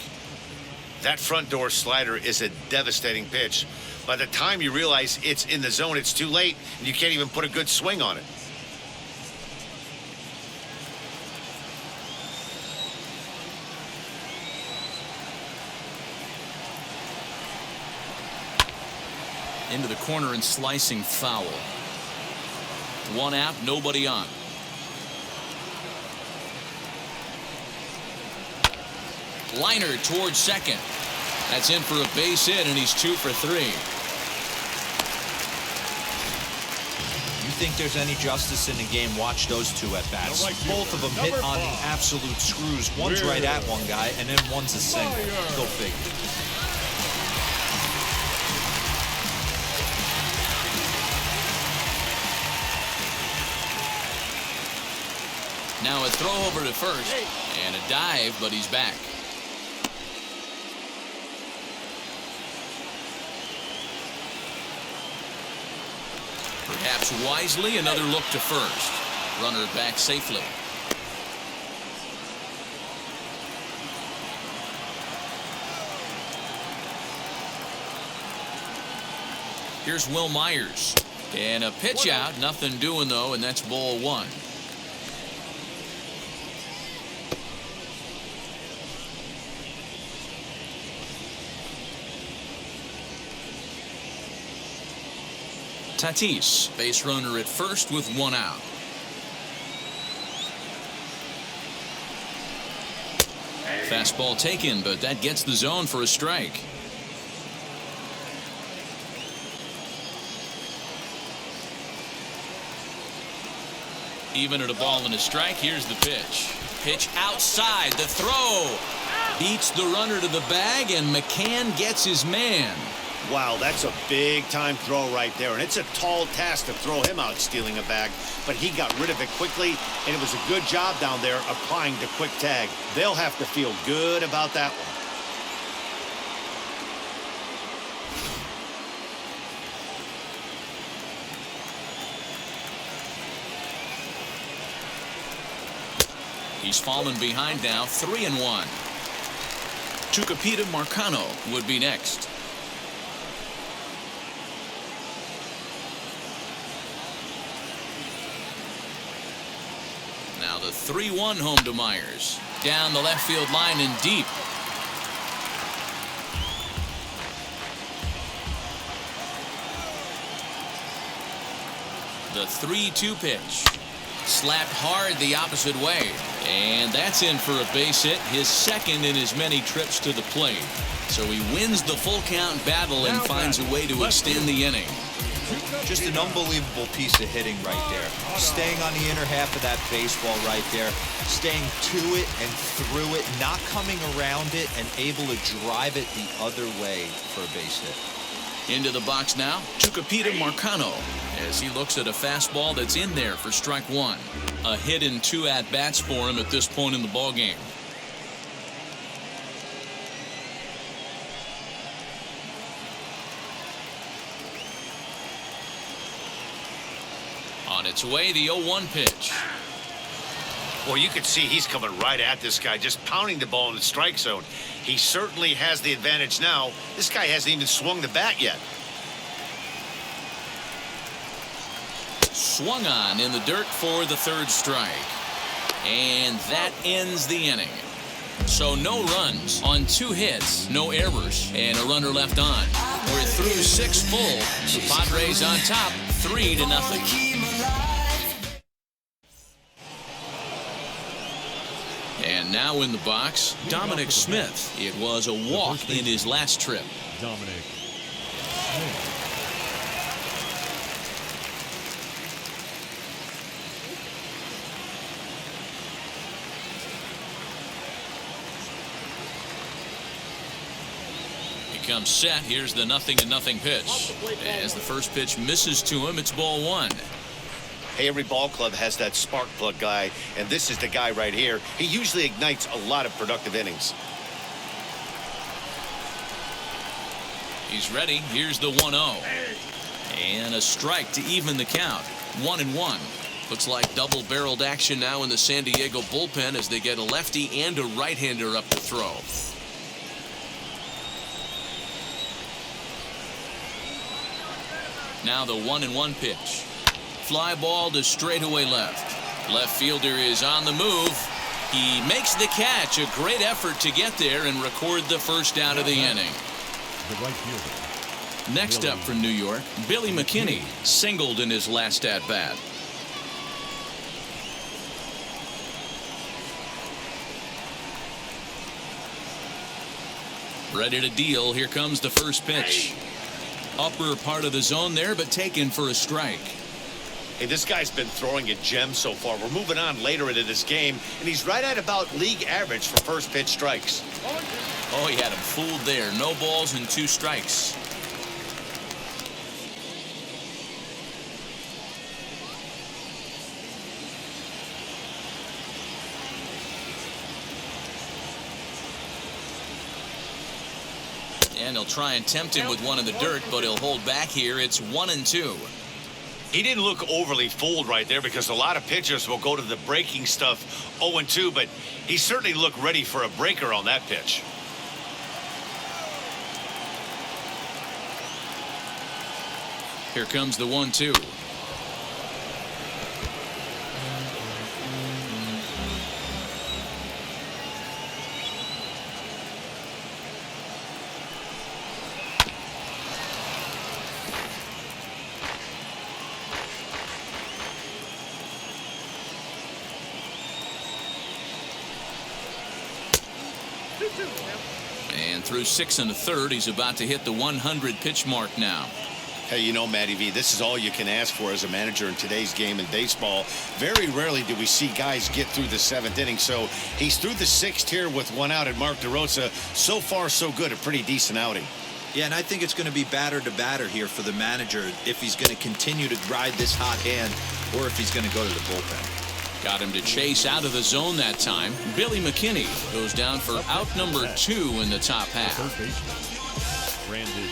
That front door slider is a devastating pitch. By the time you realize it's in the zone, it's too late, and you can't even put a good swing on it. Into the corner and slicing foul. 1 out, nobody on. Liner towards second. That's in for a base hit, and he's 2 for 3. You think there's any justice in the game? Watch those 2 at bats. Both of them hit on the absolute screws. One's right at one guy, and then one's a single. Go figure. Now a throw over to first, and a dive, but he's back. Perhaps wisely, another look to first. Runner back safely. Here's Will Myers. And a pitch out. Nothing doing, though, and that's ball one. Tatis, base runner at first with one out. Fastball taken, but that gets the zone for a strike. Even at a ball and a strike, here's the pitch. Pitch outside, the throw. Beats the runner to the bag, and McCann gets his man. Wow, that's a big-time throw right there, and it's a tall task to throw him out stealing a bag, but he got rid of it quickly, and it was a good job down there applying the quick tag. They'll have to feel good about that one. He's fallen behind now, 3-1. Tucupita Marcano would be next. Now the 3-1 home to Myers. Down the left field line and deep. The 3-2 pitch. Slapped hard the opposite way. And that's in for a base hit, his second in as many trips to the plate. So he wins the full count battle and finds a way to extend the inning. Just an unbelievable piece of hitting right there. Staying on the inner half of that baseball right there. Staying to it and through it, not coming around it, and able to drive it the other way for a base hit. Into the box now, Tucupita Marcano, as he looks at a fastball that's in there for strike one. A hit and 2 at-bats for him at this point in the ballgame. On its way, the 0-1 pitch. Well, you can see he's coming right at this guy, just pounding the ball in the strike zone. He certainly has the advantage now. This guy hasn't even swung the bat yet. Swung on in the dirt for the third strike. And that ends the inning. So no runs on 2 hits, no errors, and a runner left on. We're through 6 full. The Padres on top, 3-0. And now in the box, Dominic Smith. It was a walk in his last trip. Dominic. He comes set. Here's the 0-0 pitch. As the first pitch misses to him, it's ball one. Hey, every ball club has that spark plug guy, and this is the guy right here. He usually ignites a lot of productive innings. He's ready. Here's the 1-0. And a strike to even the count. 1-1. Looks like double-barreled action now in the San Diego bullpen as they get a lefty and a right-hander up to throw. Now the 1-1 pitch. Fly ball to straightaway left. Left fielder is on the move. He makes the catch. A great effort to get there and record the first out of the inning. The right fielder. Next up for New York, Billy McKinney singled in his last at-bat. Ready to deal. Here comes the first pitch. Upper part of the zone there, but taken for a strike. Hey, this guy's been throwing a gem so far. We're moving on later into this game, and he's right at about league average for first pitch strikes. Oh, he had him fooled there. No balls and 2 strikes. And he'll try and tempt him with one in the dirt, but he'll hold back here. It's 1-2. He didn't look overly fooled right there because a lot of pitchers will go to the breaking stuff 0-2, but he certainly looked ready for a breaker on that pitch. Here comes the 1-2. And through 6 1/3, he's about to hit the 100 pitch mark now. Hey, you know, Matty V, this is all you can ask for as a manager in today's game in baseball. Very rarely do we see guys get through the 7th inning. So he's through the 6th here with 1 out, and Mark DeRosa, so far so good, a pretty decent outing. Yeah, and I think it's going to be batter to batter here for the manager if he's going to continue to ride this hot hand or if he's going to go to the bullpen. Got him to chase out of the zone that time. Billy McKinney goes down for out number 2 in the top half. Third baseman, Brandon.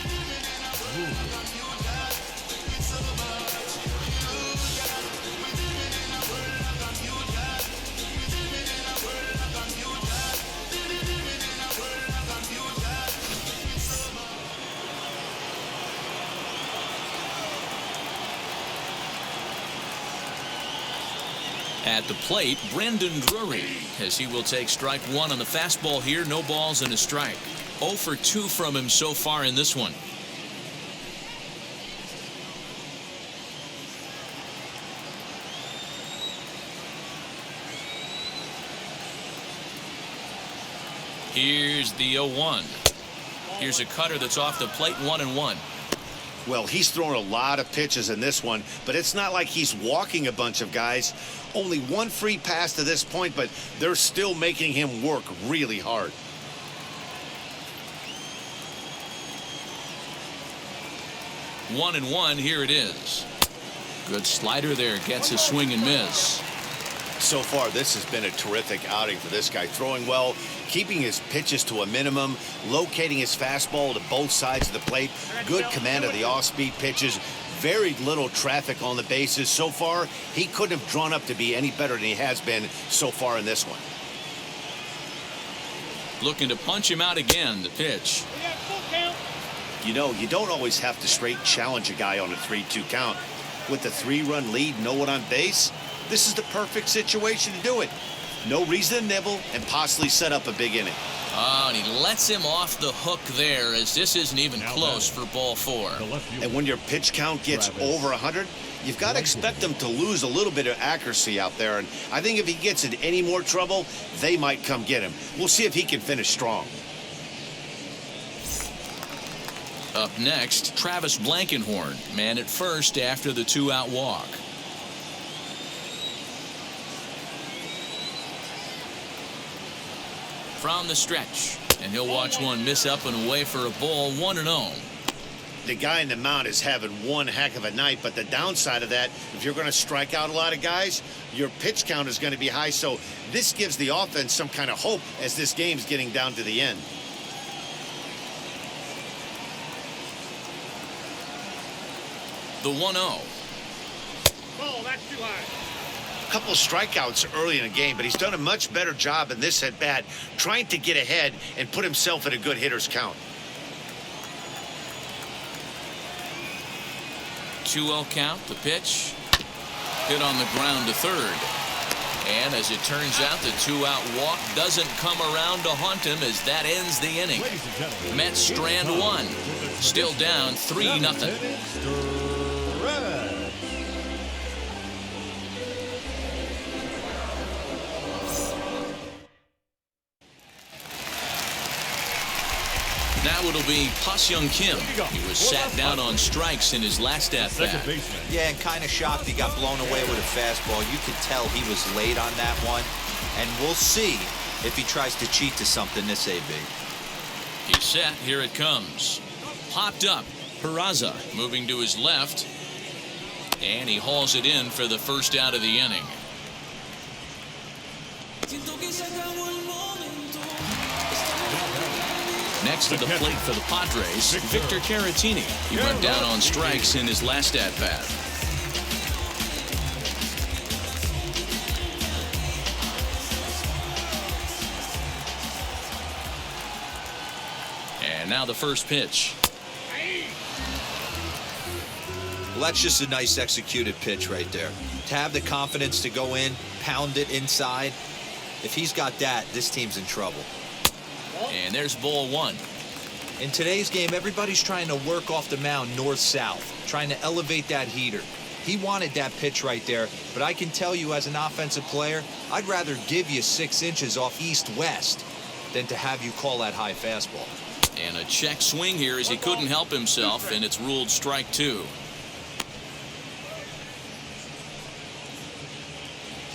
At the plate, Brendan Drury, as he will take strike 1 on the fastball here. No balls and a strike. 0 for 2 from him so far in this one. Here's the 0-1. Here's a cutter that's off the plate, 1-1. Well, he's thrown a lot of pitches in this one, but it's not like he's walking a bunch of guys. Only 1 free pass to this point, but they're still making him work really hard. One and one, here it is. Good slider there, gets a swing and miss. So far, this has been a terrific outing for this guy. Throwing well, keeping his pitches to a minimum, locating his fastball to both sides of the plate. Good command of the off-speed pitches. Very little traffic on the bases. So far, he couldn't have drawn up to be any better than he has been so far in this one. Looking to punch him out again, the pitch. You know, you don't always have to straight challenge a guy on a 3-2 count. With the 3-run lead, no one on base, this is the perfect situation to do it. No reason to nibble and possibly set up a big inning. Oh, and he lets him off the hook there, as this isn't even close for ball 4. And when your pitch count gets over 100, you've got to expect them to lose a little bit of accuracy out there. And I think if he gets in any more trouble, they might come get him. We'll see if he can finish strong. Up next, Travis Blankenhorn, man at first after the 2-out walk. From the stretch, and he'll watch one miss up and away for a ball, 1-0. The guy in the mound is having one heck of a night, but the downside of that, if you're going to strike out a lot of guys, your pitch count is going to be high. So this gives the offense some kind of hope as this game's getting down to the end. The 1-0. Oh, that's too high. Couple of strikeouts early in the game, but he's done a much better job in this at bat trying to get ahead and put himself in a good hitter's count. 2-0 count, the pitch. Hit on the ground to third. And as it turns out, the 2-out walk doesn't come around to haunt him as that ends the inning. Mets strand 1. Still down 3-0. Now it'll be Pa-Seung Kim. He was sat down on strikes in his last at-bat. Yeah, and kind of shocked he got blown away with a fastball. You could tell he was late on that one. And we'll see if he tries to cheat to something this AB. He's set. Here it comes. Popped up. Peraza moving to his left. And he hauls it in for the first out of the inning. Next to the plate for the Padres, Victor Caratini. He went down on strikes in his last at-bat. And now the first pitch. Well, that's just a nice executed pitch right there. To have the confidence to go in, pound it inside. If he's got that, this team's in trouble. And there's ball one. In today's game, everybody's trying to work off the mound north-south, trying to elevate that heater. He wanted that pitch right there, but I can tell you as an offensive player, I'd rather give you 6 inches off east-west than to have you call that high fastball. And a check swing here as he couldn't help himself, and it's ruled strike 2.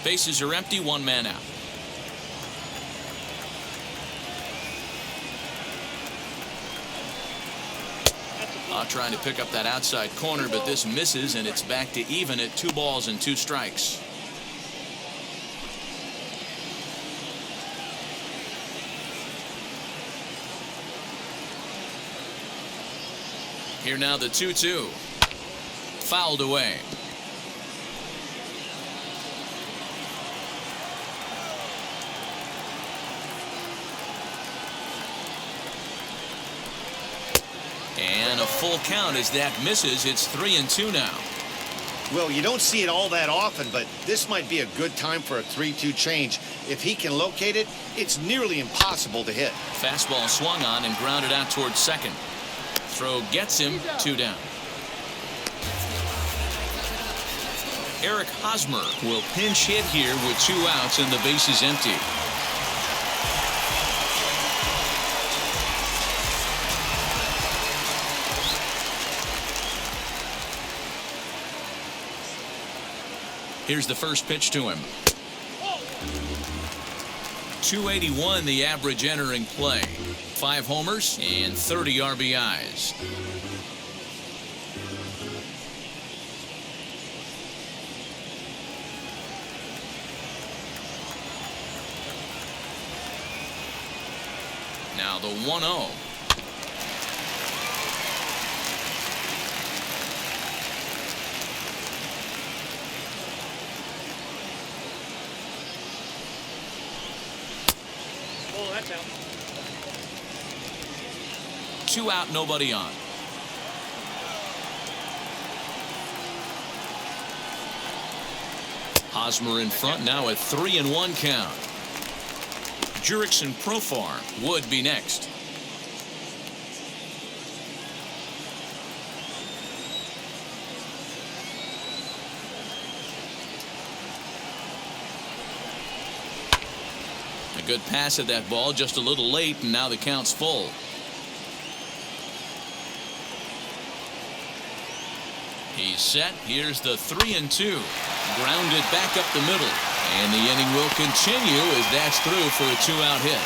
Bases are empty, 1 man out. Trying to pick up that outside corner, but this misses, and it's back to even at 2 balls and 2 strikes. Here now the 2-2. Fouled away. And a full count as that misses. It's 3-2 now. Well, you don't see it all that often, but this might be a good time for a 3-2 change. If he can locate it, it's nearly impossible to hit. Fastball swung on and grounded out towards second. Throw gets him, 2 down. Eric Hosmer will pinch hit here with 2 outs and the base is empty. Here's the first pitch to him. 281 the average entering play. 5 homers and 30 RBIs. Now the 1-0. Oh, that's out. 2 out, nobody on. Hosmer in front now at 3-1 count. Jurickson Profar would be next. A good pass at that ball, just a little late, and now the count's full. He's set. Here's the 3-2. Grounded back up the middle. And the inning will continue as that's through for a 2-out hit.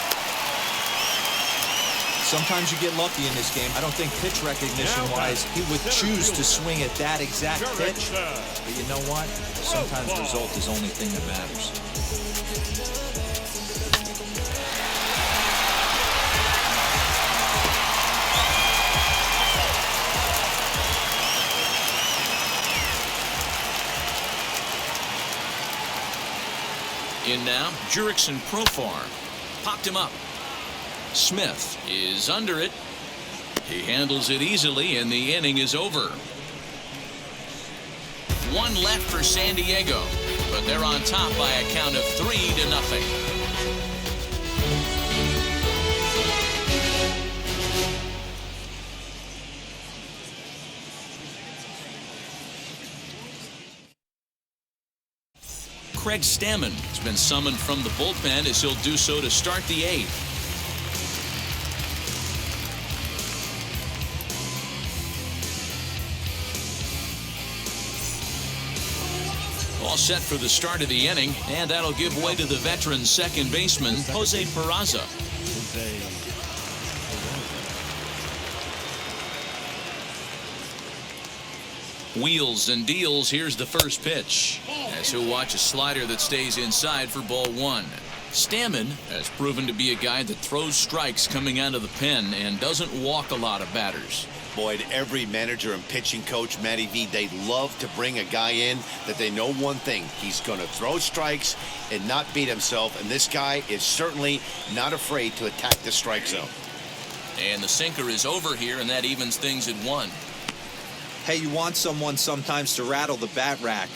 Sometimes you get lucky in this game. I don't think pitch recognition-wise he would choose to swing at that exact pitch. But you know what? Sometimes the result is the only thing that matters. In now, Jurickson Profar. Popped him up. Smith is under it. He handles it easily, and the inning is over. 1 left for San Diego, but they're on top by a count of 3-0. Craig Stammen has been summoned from the bullpen as he'll do so to start the 8th. All set for the start of the inning, and that'll give way to the veteran second baseman, Jose Peraza. Wheels and deals. Here's the first pitch, as he'll watch a slider that stays inside for ball 1. Stammen has proven to be a guy that throws strikes coming out of the pen and doesn't walk a lot of batters. Boyd, every manager and pitching coach, Matty V, they love to bring a guy in that they know one thing: he's going to throw strikes and not beat himself, and this guy is certainly not afraid to attack the strike zone. And the sinker is over here, and that evens things at 1. Hey, you want someone sometimes to rattle the bat rack,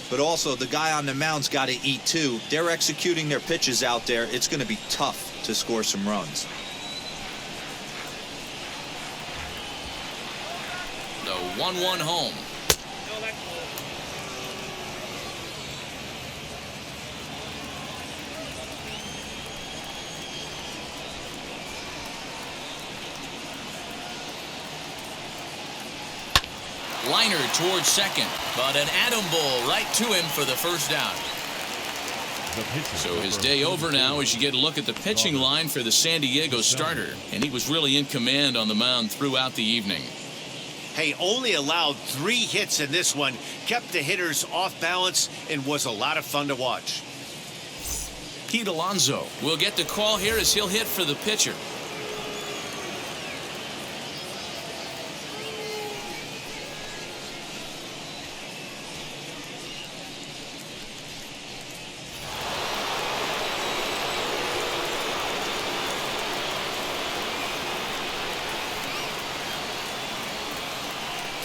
but also the guy on the mound's got to eat too. They're executing their pitches out there. It's going to be tough to score some runs. The 1-1 home. Liner towards second, but an atom ball right to him for the first out. So his day over now as you get a look at the pitching line for the San Diego starter. And he was really in command on the mound throughout the evening. Hey, only allowed 3 hits in this one, kept the hitters off balance, and was a lot of fun to watch. Pete Alonso will get the call here as he'll hit for the pitcher.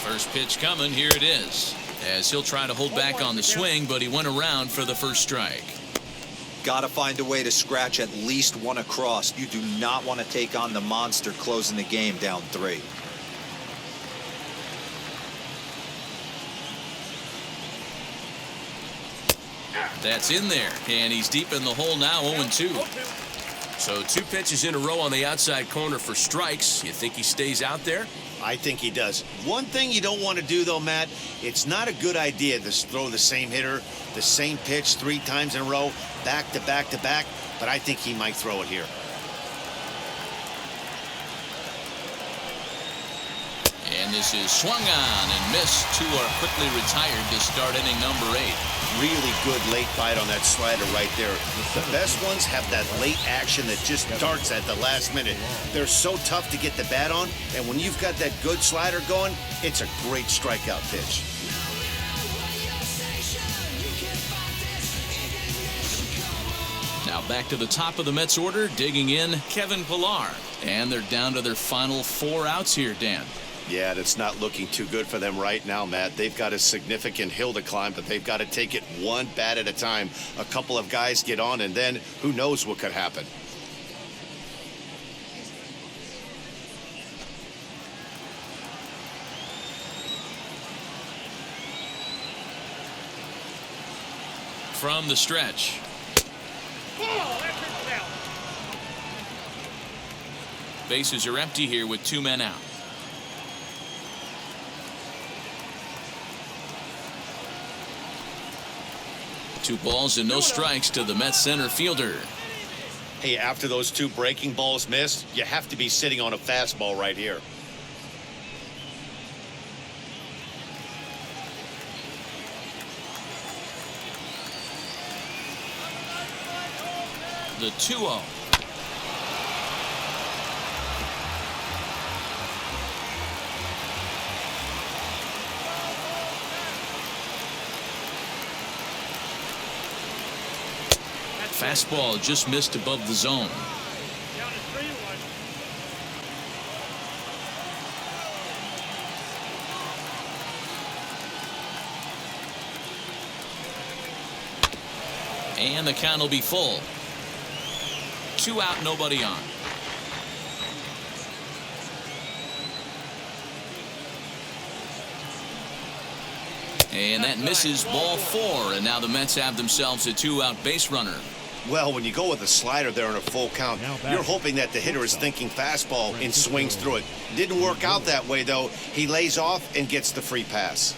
First pitch coming, here it is. As he'll try to hold back on the swing, but he went around for the first strike. Got to find a way to scratch at least 1 across. You do not want to take on the monster closing the game down 3. That's in there, and he's deep in the hole now, 0-2. So 2 pitches in a row on the outside corner for strikes. You think he stays out there? I think he does. One thing you don't want to do, though, Matt, it's not a good idea to throw the same hitter, the same pitch 3 times in a row, back to back to back, but I think he might throw it here. And this is swung on and missed. 2 are quickly retired to start inning number 8. Really good late bite on that slider right there. The best ones have that late action that just darts at the last minute. They're so tough to get the bat on, and when you've got that good slider going, it's a great strikeout pitch. Now back to the top of the Mets order, digging in Kevin Pillar. And they're down to their final 4 outs here, Dan. Yeah, that's not looking too good for them right now, Matt. They've got a significant hill to climb, but they've got to take it 1 bat at a time. A couple of guys get on, and then who knows what could happen. From the stretch. Bases are empty here with 2 men out. Two balls and no strikes to the Mets center fielder. Hey, after those 2 breaking balls missed, you have to be sitting on a fastball right here. The 2-0. Fastball just missed above the zone. Down to 3-1. And the count will be full. 2 out, nobody on. And that misses, ball 4, and now the Mets have themselves a 2-out base runner. Well, when you go with a slider there in a full count, you're hoping that the hitter is thinking fastball and swings through it. Didn't work out that way, though. He lays off and gets the free pass.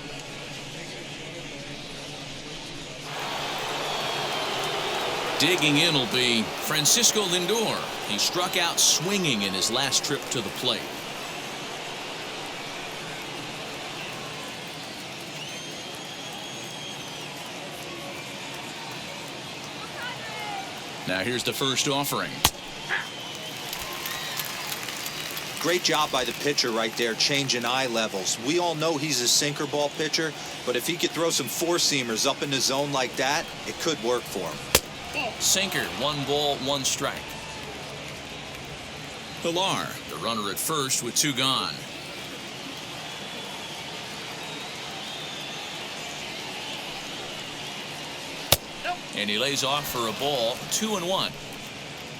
Digging in will be Francisco Lindor. He struck out swinging in his last trip to the plate. Now here's the first offering. Great job by the pitcher right there, changing eye levels. We all know he's a sinker ball pitcher, but if he could throw some 4-seamers up in the zone like that, it could work for him. Sinker, 1 ball, 1 strike. Pilar, the runner at first with 2 gone. And he lays off for a ball, 2-1.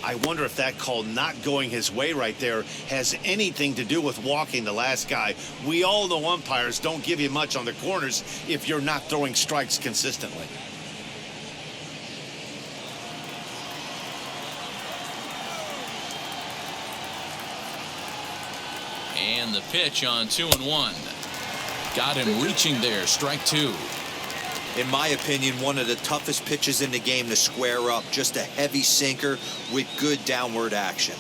I wonder if that call not going his way right there has anything to do with walking the last guy. We all know umpires don't give you much on the corners if you're not throwing strikes consistently. And the pitch on 2-1. Got him reaching there, strike 2. In my opinion, one of the toughest pitches in the game to square up. Just a heavy sinker with good downward action.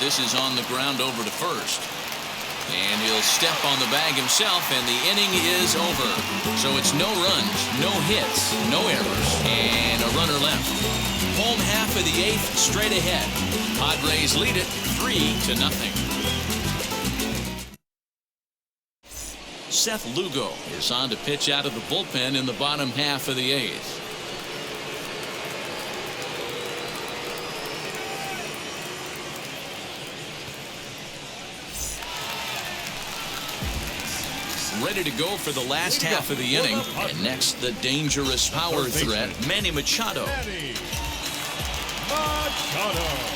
This is on the ground over to first. And he'll step on the bag himself, and the inning is over. So it's no runs, no hits, no errors, and a runner left. Home half of the 8th, straight ahead. Padres lead it 3-0. Seth Lugo is on to pitch out of the bullpen in the bottom half of the 8th. Ready to go for the last half of the inning. And next, the dangerous power threat, Manny Machado. Manny Machado.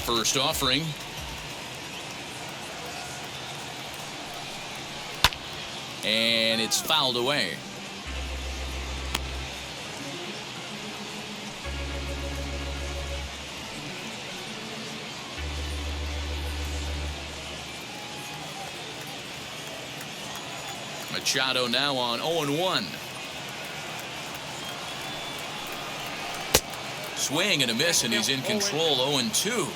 First offering. And it's fouled away. Machado now on 0-1. Swing and a miss, and he's in control, 0-2.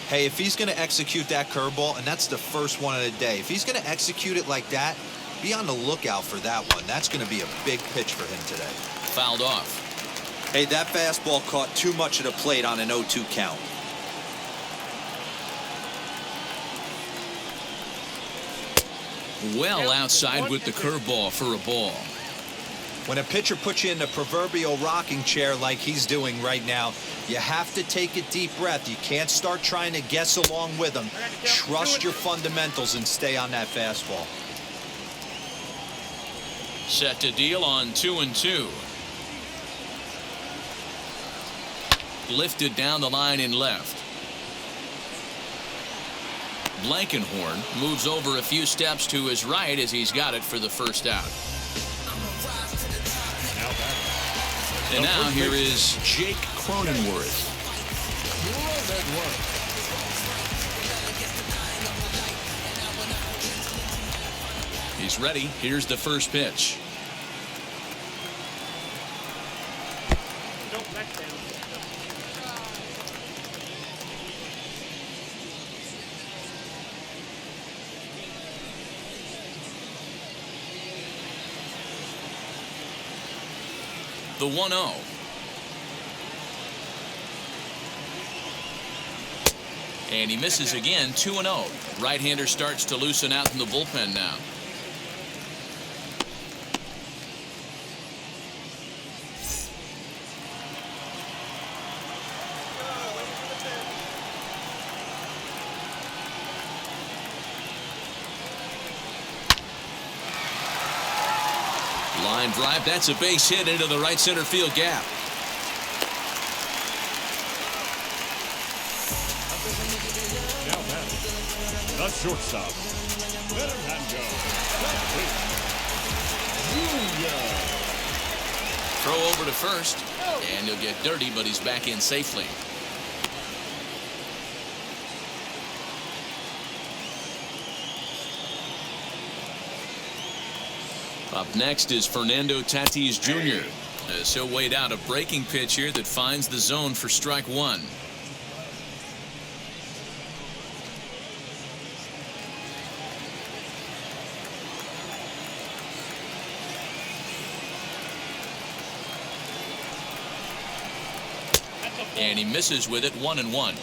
Hey, if he's going to execute that curveball, and that's the first one of the day, if he's going to execute it like that, be on the lookout for that one. That's going to be a big pitch for him today. Fouled off. Hey, that fastball caught too much of the plate on an 0-2 count. Well outside with the curveball for a ball. When a pitcher puts you in the proverbial rocking chair like he's doing right now, you have to take a deep breath. You can't start trying to guess along with him. Trust your fundamentals and stay on that fastball. Set to deal on 2-2. Lifted down the line in left. Blankenhorn moves over a few steps to his right as he's got it for the first out. And now here is Jake Cronenworth. He's ready. Here's the first pitch. The 1-0. And he misses again, 2-0. Right-hander starts to loosen out in the bullpen now. Line drive, that's a base hit into the right center field gap. Now batting, the shortstop. Let him go. Throw over to first, and he'll get dirty, but he's back in safely. Up next is Fernando Tatis Jr. as he'll wait out a breaking pitch here that finds the zone for strike 1. And he misses with it, 1-1.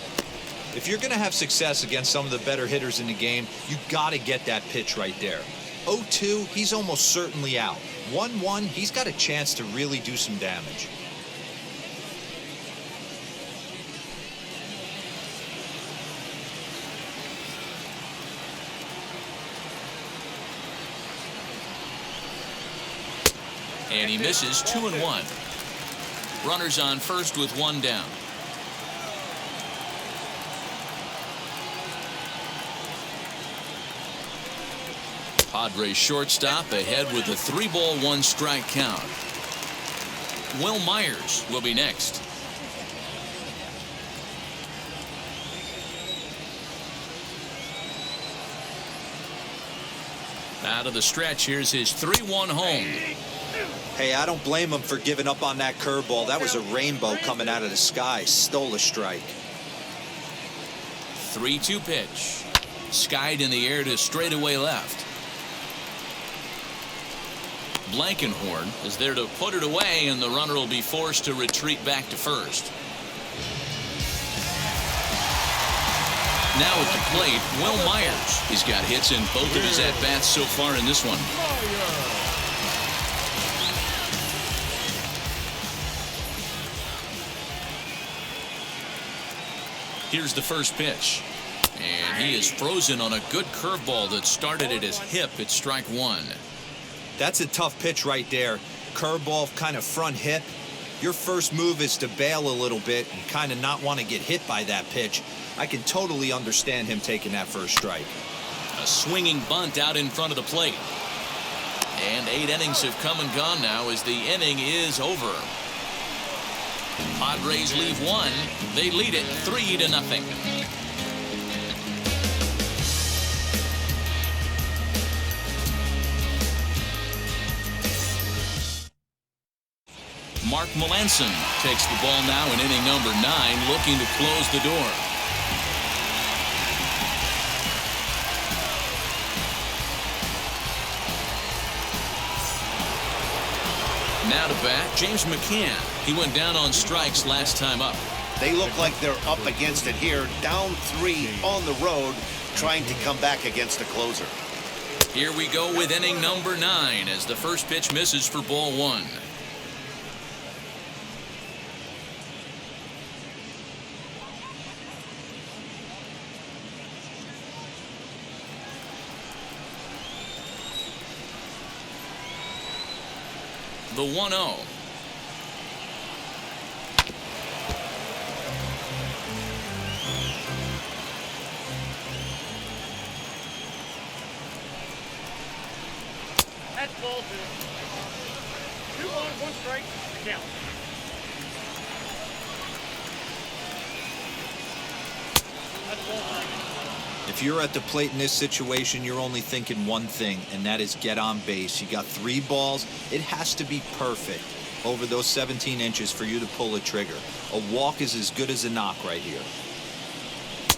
If you're going to have success against some of the better hitters in the game, you got to get that pitch right there. 0-2, he's almost certainly out. 1-1, he's got a chance to really do some damage. And he misses 2-1. Runners on first with one down. Padres shortstop ahead with a 3-ball 1-strike count. Will Myers will be next. Out of the stretch, here's his 3-1 home. Hey, I don't blame him for giving up on that curveball. That was a rainbow coming out of the sky. Stole a strike. 3-2 pitch. Skied in the air to straightaway left. Blankenhorn is there to put it away, and the runner will be forced to retreat back to first. Now at the plate, Will Myers. He's got hits in both of his at-bats so far in this one. Here's the first pitch. And he is frozen on a good curveball that started at his hip at strike one. That's a tough pitch right there. Curveball, kind of front hip. Your first move is to bail a little bit and kind of not want to get hit by that pitch. I can totally understand him taking that first strike. A swinging bunt out in front of the plate. And 8 innings have come and gone now as the inning is over. Padres leave one. They lead it 3-0. Mark Melanson takes the ball now in inning number 9, looking to close the door. Now to bat, James McCann. He went down on strikes last time up. They look like they're up against it here, down 3 on the road, trying to come back against the closer. Here we go with inning number 9 as the first pitch misses for ball 1. The 1-0. That's ball 2. 2 on, 1 strike, the count. That's ball 3. If you're at the plate in this situation, you're only thinking one thing, and that is get on base. You got 3 balls. It has to be perfect over those 17 inches for you to pull a trigger. A walk is as good as a knock right here.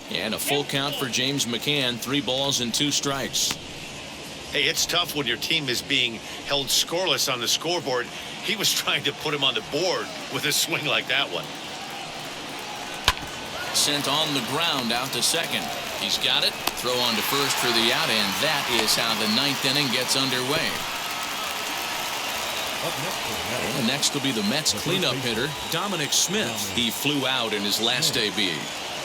And a full count for James McCann. 3 balls and 2 strikes. Hey, it's tough when your team is being held scoreless on the scoreboard. He was trying to put him on the board with a swing like that one. Sent on the ground out to second. He's got it. Throw on to first for the out, and that is how the 9th inning gets underway. And next will be the Mets cleanup hitter, Dominic Smith. He flew out in his last AB.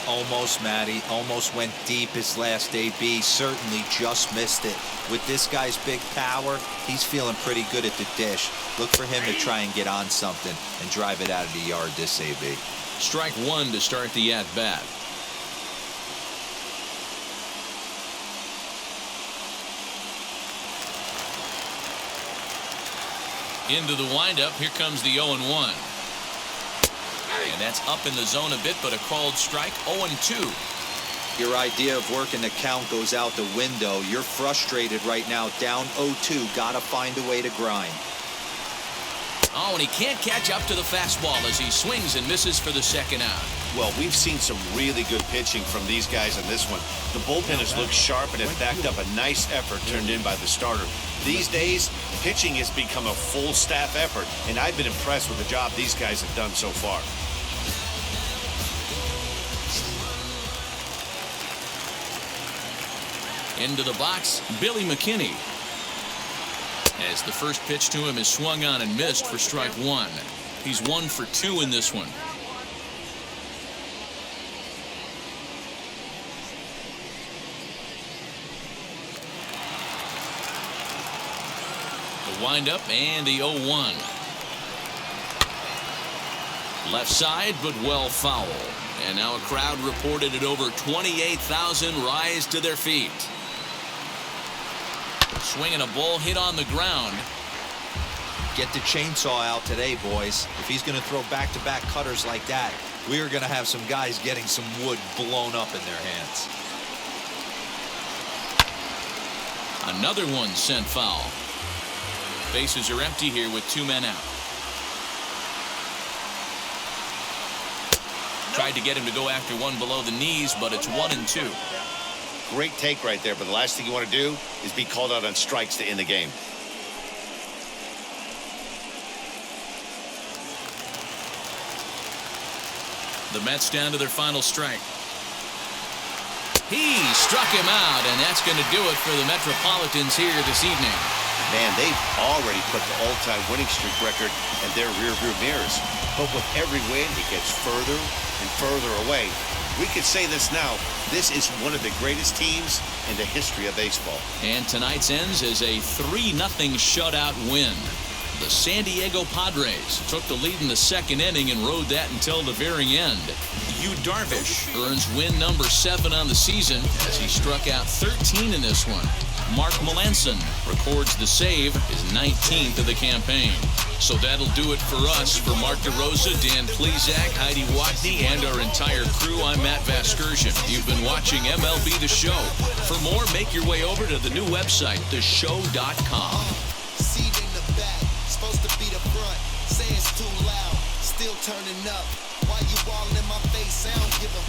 Almost, Matty. Almost went deep his last AB. Certainly just missed it. With this guy's big power, he's feeling pretty good at the dish. Look for him to try and get on something and drive it out of the yard this AB. Strike 1 to start the at-bat. Into the windup. Here comes the 0-1. And that's up in the zone a bit, but a called strike. 0-2. Your idea of working the count goes out the window. You're frustrated right now, down 0-2. Gotta find a way to grind. Oh, and he can't catch up to the fastball as he swings and misses for the second out. Well, we've seen some really good pitching from these guys in this one. The bullpen has looked sharp and has backed up a nice effort turned in by the starter. These days, pitching has become a full staff effort, and I've been impressed with the job these guys have done so far. Into the box, Billy McKinney. As the first pitch to him is swung on and missed for strike one. He's 1 for 2 in this one. The windup and the 0-1. Left side, but well foul. And now a crowd reported at over 28,000 rise to their feet. Swinging a ball hit on the ground. Get the chainsaw out today, boys. If he's going to throw back-to-back cutters like that, we are going to have some guys getting some wood blown up in their hands. Another one sent foul. Bases are empty here with 2 men out. Tried to get him to go after one below the knees, but it's 1-2. Great take right there, but the last thing you want to do is be called out on strikes to end the game. The Mets down to their final strike. He struck him out, and that's going to do it for the Metropolitans here this evening. Man, they've already put the all-time winning streak record in their rearview mirrors. But with every win, it gets further and further away. We could say this now. This is one of the greatest teams in the history of baseball. And tonight's ends is a 3-0 shutout win. The San Diego Padres took the lead in the second inning and rode that until the very end. Darvish earns win number 7 on the season as he struck out 13 in this one. Mark Melanson records the save, his 19th of the campaign. So that'll do it for us. For Mark DeRosa, Dan Plezak, Heidi Watney, and our entire crew, I'm Matt Vasgersian. You've been watching MLB The Show. For more, make your way over to the new website, theshow.com. Seat in the back, supposed to be the front. Say it's too loud, still turning up. Why you all in my face? I don't give a.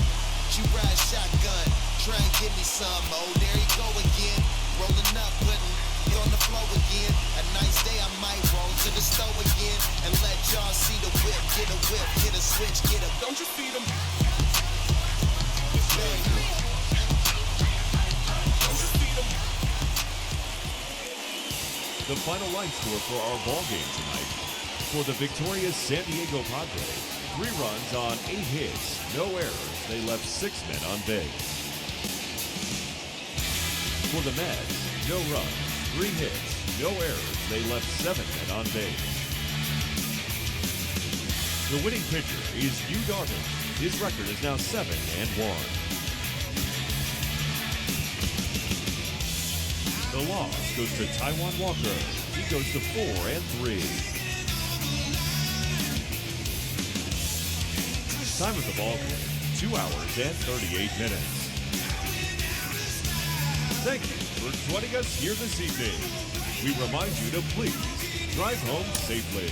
You ride shotgun, try and give me some. Oh, there you go again. Rolling up, putting it on the floor again. A nice day, I might roll to the store again and let y'all see the whip. Get a whip, get a switch, get a. Don't you feed them? The final line score for our ball game tonight. For the victorious San Diego Padres, 3 runs on 8 hits, no errors. They left 6 men on base. For the Mets, no runs, 3 hits, no errors. They left 7 men on base. The winning pitcher is Darvish. His record is now 7-1. The loss goes to Taijuan Walker. He goes to 4-3. Time of the ball game, 2 hours and 38 minutes. Thank you for joining us here this evening. We remind you to please drive home safely.